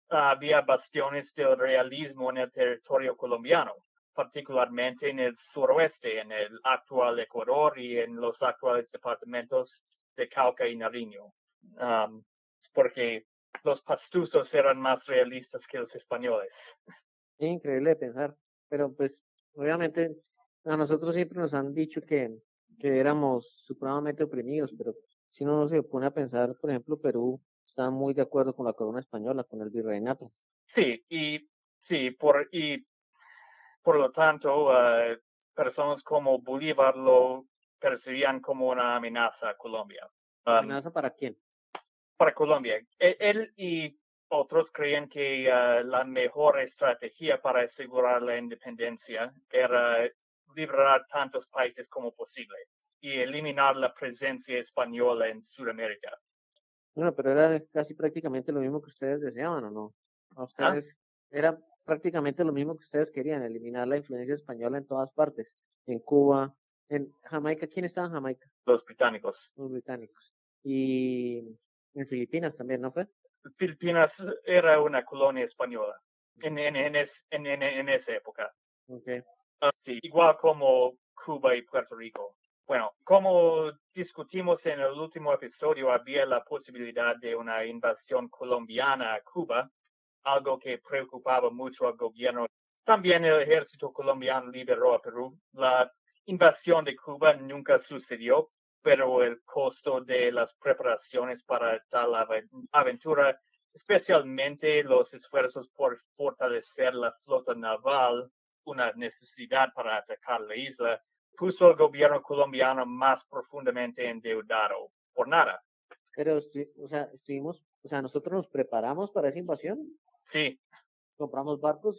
B: había bastiones del realismo en el territorio colombiano, particularmente en el suroeste, en el actual Ecuador y en los actuales departamentos de Cauca y Nariño. Porque los pastusos eran más realistas que los españoles.
A: Es increíble de pensar, pero pues obviamente a nosotros siempre nos han dicho que éramos supremamente oprimidos, pero si uno se pone a pensar, por ejemplo, Perú está muy de acuerdo con la corona española, con el virreinato.
B: Sí, por lo tanto, personas como Bolívar lo percibían como una amenaza a Colombia.
A: ¿Amenaza para quién?
B: Para Colombia. Él y otros creían que la mejor estrategia para asegurar la independencia era liberar tantos países como posible y eliminar la presencia española en Sudamérica.
A: Bueno, pero era casi prácticamente lo mismo que ustedes deseaban, ¿o no? A ustedes era prácticamente lo mismo que ustedes querían, eliminar la influencia española en todas partes, en Cuba, en Jamaica. ¿Quién estaba en Jamaica?
B: Los británicos.
A: Los británicos. Y en Filipinas también, ¿no fue?
B: Filipinas era una colonia española en esa época.
A: Okay.
B: Sí, igual como Cuba y Puerto Rico. Bueno, como discutimos en el último episodio, había la posibilidad de una invasión colombiana a Cuba, algo que preocupaba mucho al gobierno. También el ejército colombiano liberó a Perú. La invasión de Cuba nunca sucedió, pero el costo de las preparaciones para tal aventura, especialmente los esfuerzos por fortalecer la flota naval, una necesidad para atacar la isla, puso al gobierno colombiano más profundamente endeudado. Por nada.
A: Pero, nosotros nos preparamos para esa invasión.
B: Sí.
A: Compramos barcos.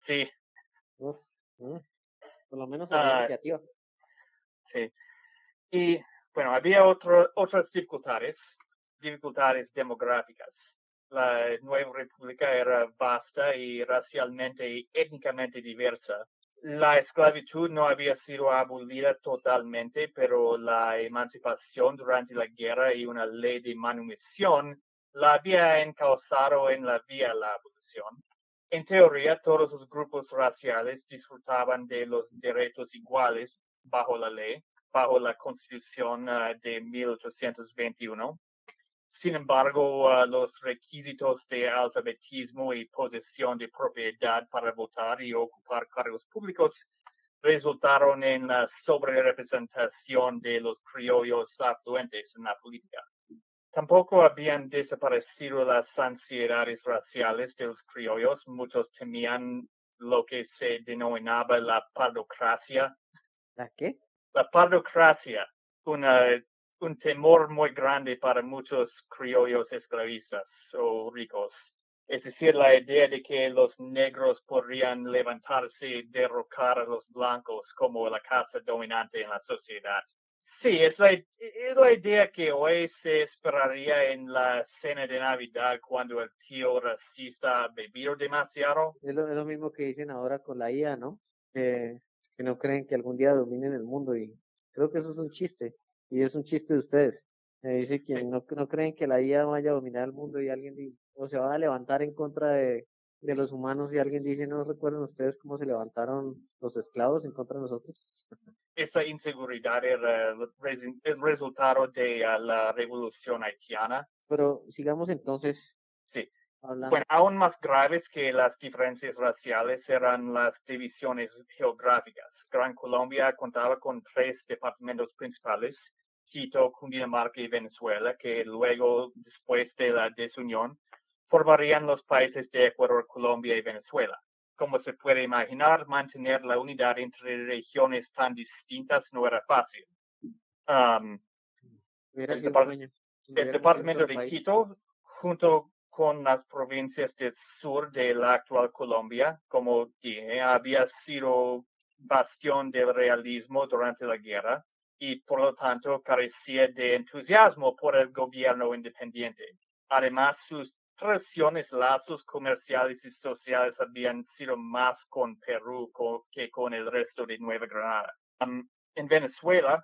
B: Sí.
A: Por lo menos había iniciativa.
B: Sí. Y bueno, había otras dificultades demográficas. La nueva república era vasta y racialmente y étnicamente diversa. La esclavitud no había sido abolida totalmente, pero la emancipación durante la guerra y una ley de manumisión la había encauzado en la vía a la abolición. En teoría, todos los grupos raciales disfrutaban de los derechos iguales bajo la ley, bajo la Constitución de 1821. Sin embargo, los requisitos de alfabetismo y posesión de propiedad para votar y ocupar cargos públicos resultaron en la sobrerepresentación de los criollos afluentes en la política. Tampoco habían desaparecido las ansiedades raciales de los criollos. Muchos temían lo que se denominaba la pardocracia.
A: ¿La qué?
B: La pardocracia, un temor muy grande para muchos criollos esclavistas o ricos. Es decir, la idea de que los negros podrían levantarse y derrocar a los blancos como la casa dominante en la sociedad. Sí, es la idea que hoy se esperaría en la cena de Navidad cuando el tío racista ha bebido demasiado.
A: Es lo mismo que dicen ahora con la IA, ¿no? Que no creen que algún día dominen el mundo y creo que eso es un chiste y es un chiste de ustedes. Dice que no creen que la IA vaya a dominar el mundo y o se van a levantar en contra de los humanos y alguien dice, ¿no recuerdan ustedes cómo se levantaron los esclavos en contra de nosotros?
B: Esa inseguridad era el resultado de la revolución haitiana.
A: Pero sigamos entonces.
B: Sí.
A: Hablando.
B: Bueno, aún más graves que las diferencias raciales eran las divisiones geográficas. Gran Colombia contaba con 3 departamentos principales, Quito, Cundinamarca y Venezuela, que luego, después de la desunión, formarían los países de Ecuador, Colombia y Venezuela. Como se puede imaginar, mantener la unidad entre regiones tan distintas no era fácil. El departamento de Quito, junto con las provincias del sur de la actual Colombia, como dije, había sido bastión del realismo durante la guerra y por lo tanto carecía de entusiasmo por el gobierno independiente. Además, sus relaciones, lazos comerciales y sociales habían sido más con Perú que con el resto de Nueva Granada. En Venezuela,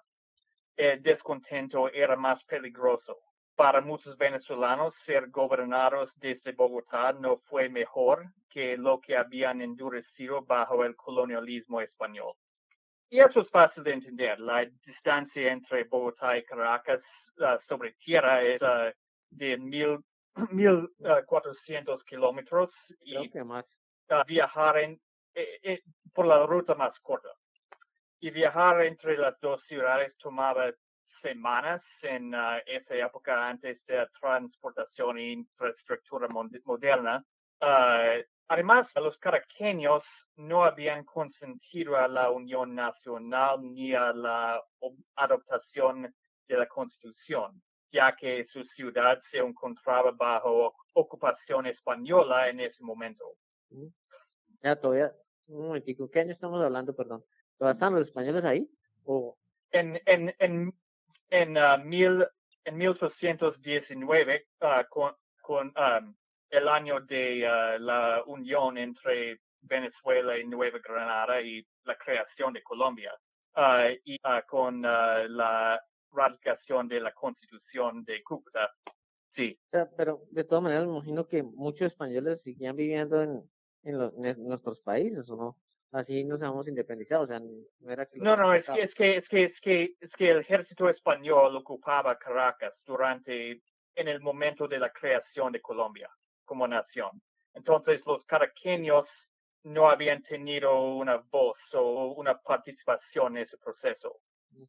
B: el descontento era más peligroso. Para muchos venezolanos, ser gobernados desde Bogotá no fue mejor que lo que habían endurecido bajo el colonialismo español. Y eso es fácil de entender. La distancia entre Bogotá y Caracas sobre tierra es de 1,400 kilómetros
A: Creo
B: y
A: que más.
B: viajar por la ruta más corta. Y viajar entre las dos ciudades tomaba semanas en esa época antes de la transportación e infraestructura moderna. Además, los caraqueños no habían consentido a la unión nacional ni a la adoptación de la Constitución, ya que su ciudad se encontraba bajo ocupación española en ese momento.
A: Ya, todavía, un momentico, ¿qué año estamos hablando, perdón? ¿Todavía están los españoles ahí? ¿O
B: En 1819, con el año de la unión entre Venezuela y Nueva Granada y la creación de Colombia, y con la ratificación de la Constitución de Cúcuta? Sí.
A: o sea, pero de todas maneras me imagino que muchos españoles seguían viviendo en nuestros países, ¿o no? Así nos habíamos independizado, o sea, no era que los
B: No,
A: habían
B: es
A: sacado.
B: que el ejército español ocupaba Caracas en el momento de la creación de Colombia como nación. Entonces los caraqueños no habían tenido una voz o una participación en ese proceso.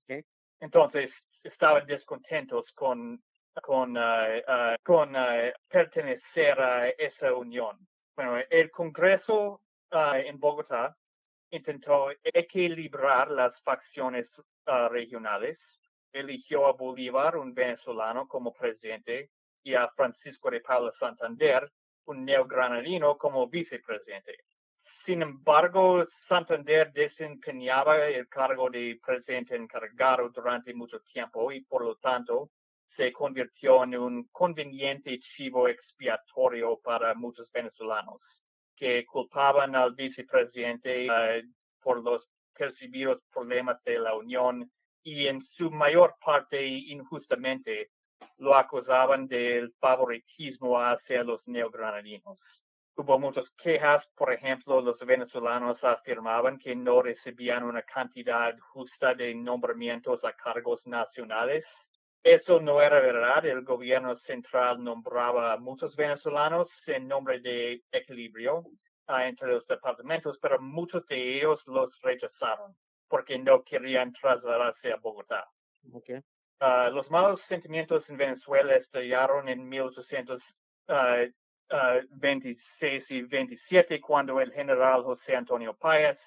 A: Okay.
B: Entonces estaban descontentos con pertenecer a esa unión. Bueno, el Congreso en Bogotá intentó equilibrar las facciones regionales, eligió a Bolívar, un venezolano, como presidente, y a Francisco de Paula Santander, un neogranadino, como vicepresidente. Sin embargo, Santander desempeñaba el cargo de presidente encargado durante mucho tiempo y, por lo tanto, se convirtió en un conveniente chivo expiatorio para muchos venezolanos, que culpaban al vicepresidente por los percibidos problemas de la Unión y en su mayor parte injustamente lo acusaban del favoritismo hacia los neogranadinos. Hubo muchas quejas, por ejemplo, los venezolanos afirmaban que no recibían una cantidad justa de nombramientos a cargos nacionales. Eso no era verdad. El gobierno central nombraba a muchos venezolanos en nombre de equilibrio entre los departamentos, pero muchos de ellos los rechazaron porque no querían trasladarse a Bogotá.
A: Okay.
B: Los malos sentimientos en Venezuela estallaron en 1826 y 27, cuando el general José Antonio Páez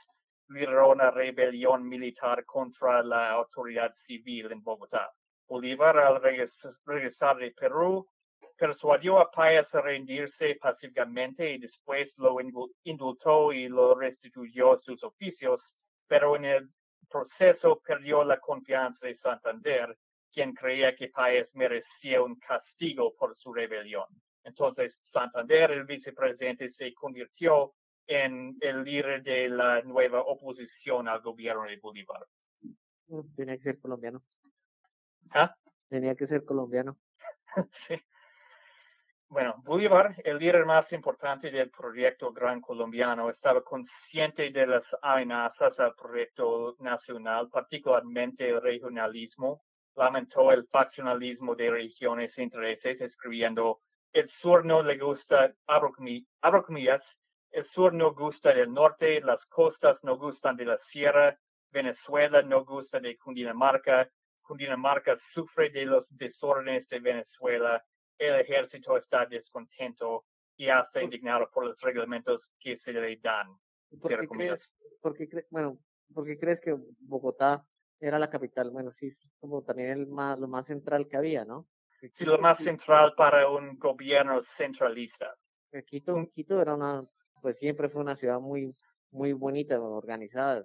B: lideró una rebelión militar contra la autoridad civil en Bogotá. Bolívar, al regresar de Perú, persuadió a Páez a rendirse pacíficamente y después lo indultó y lo restituyó a sus oficios, pero en el proceso perdió la confianza de Santander, quien creía que Páez merecía un castigo por su rebelión. Entonces, Santander, el vicepresidente, se convirtió en el líder de la nueva oposición al gobierno de Bolívar.
A: Tenía que ser colombiano.
B: ¿Ah?
A: Tenía que ser colombiano.
B: Sí. Bueno, Bolívar, el líder más importante del proyecto Gran Colombiano, estaba consciente de las amenazas al proyecto nacional, particularmente el regionalismo. Lamentó el faccionalismo de regiones e intereses, escribiendo: el sur no le gusta, abro comillas, el sur no gusta del norte, las costas no gustan de la sierra, Venezuela no gusta de Cundinamarca, Cundinamarca sufre de los desórdenes de Venezuela, el ejército está descontento y hasta indignado por los reglamentos que se le dan.
A: ¿Por qué crees que Bogotá era la capital? Bueno, sí, como también lo más central que había, ¿no?
B: Sí, lo más central para un gobierno centralista.
A: Quito era pues siempre fue una ciudad muy bonita, organizada.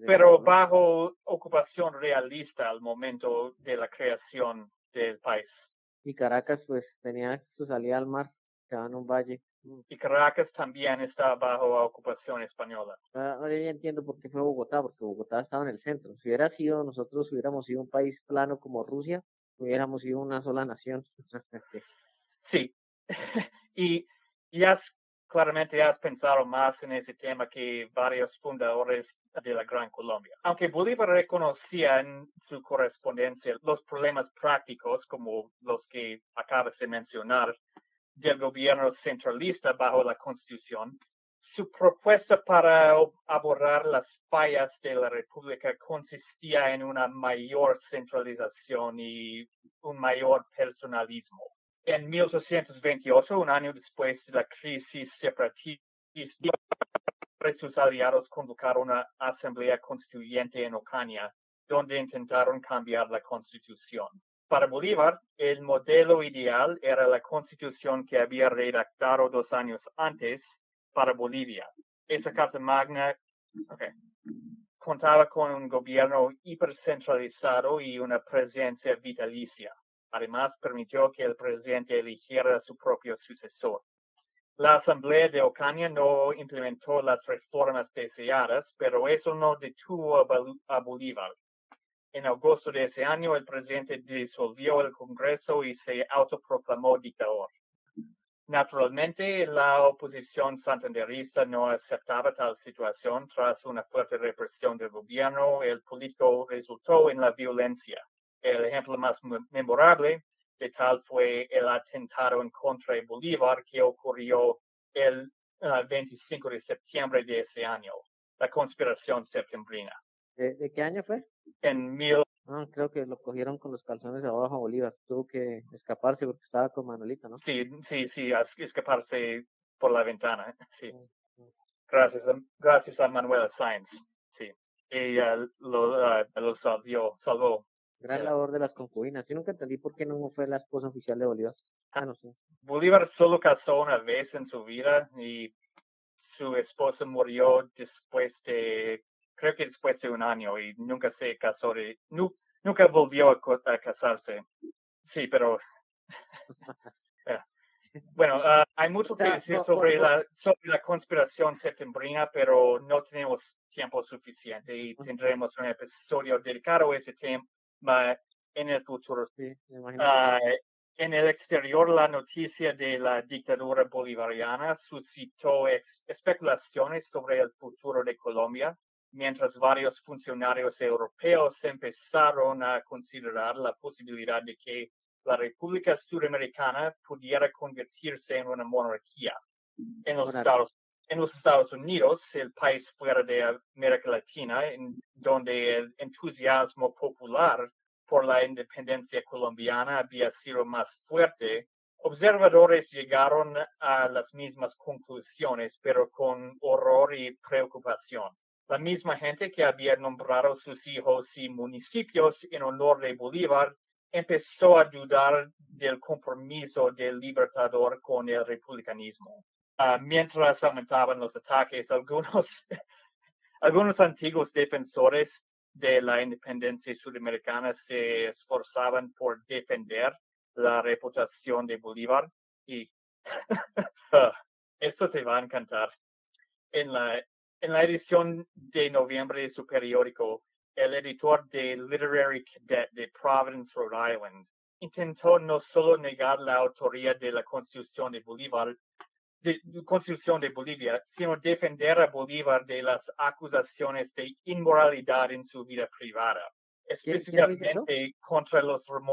B: Pero bajo ocupación realista al momento de la creación del país.
A: Y Caracas pues tenía su salida al mar, estaba en un valle.
B: Y Caracas también estaba bajo ocupación española.
A: Ahora ya entiendo por qué fue Bogotá, porque Bogotá estaba en el centro. Si nosotros hubiéramos sido un país plano como Rusia, hubiéramos sido una sola nación.
B: Sí. Y claramente has pensado más en ese tema que varios fundadores de la Gran Colombia. Aunque Bolívar reconocía en su correspondencia los problemas prácticos como los que acabas de mencionar, del gobierno centralista bajo la Constitución, su propuesta para abordar las fallas de la República consistía en una mayor centralización y un mayor personalismo. En 1828, un año después de la crisis separatista, sus aliados convocaron una asamblea constituyente en Ocaña, donde intentaron cambiar la Constitución. Para Bolívar, el modelo ideal era la Constitución que había redactado 2 años antes para Bolivia. Esa Carta Magna contaba con un gobierno hipercentralizado y una presencia vitalicia. Además, permitió que el presidente eligiera a su propio sucesor. La Asamblea de Ocaña no implementó las reformas deseadas, pero eso no detuvo a Bolívar. En agosto de ese año, el presidente disolvió el Congreso y se autoproclamó dictador. Naturalmente, la oposición santanderista no aceptaba tal situación. Tras una fuerte represión del gobierno, el político resultó en la violencia. El ejemplo más memorable de tal fue el atentado en contra de Bolívar que ocurrió el 25 de septiembre de ese año, la conspiración septembrina.
A: ¿De qué año fue?
B: En
A: creo que lo cogieron con los calzones abajo a Bolívar. Tuvo que escaparse porque estaba con Manolito, ¿no?
B: Sí, escaparse por la ventana, sí. Gracias a Manuela Sáenz, sí. Ella lo salvó.
A: Gran labor de las concubinas. Yo nunca entendí por qué no fue la esposa oficial de Bolívar. No sé.
B: Bolívar solo casó una vez en su vida y su esposa murió creo que después de un año y nunca se casó, nunca volvió a casarse. Sí, pero bueno, hay mucho que decir sobre la conspiración septembrina, pero no tenemos tiempo suficiente y tendremos un episodio dedicado a ese tema en el futuro.
A: Sí, me imagino.
B: En el exterior, la noticia de la dictadura bolivariana suscitó especulaciones sobre el futuro de Colombia, mientras varios funcionarios europeos empezaron a considerar la posibilidad de que la República Sudamericana pudiera convertirse en una monarquía. En los Estados Unidos, el país fuera de América Latina, en donde el entusiasmo popular por la independencia colombiana había sido más fuerte, observadores llegaron a las mismas conclusiones, pero con horror y preocupación. La misma gente que había nombrado sus hijos y municipios en honor de Bolívar empezó a dudar del compromiso del Libertador con el republicanismo. Mientras aumentaban los ataques, algunos antiguos defensores de la independencia sudamericana se esforzaban por defender la reputación de Bolívar y esto te va a encantar. En la edición de noviembre de su periódico, el editor de Literary Cadet de Providence, Rhode Island, intentó no solo negar la autoría de la Constitución de Bolivia, sino defender a Bolívar de las acusaciones de inmoralidad en su vida privada, específicamente contra los rumores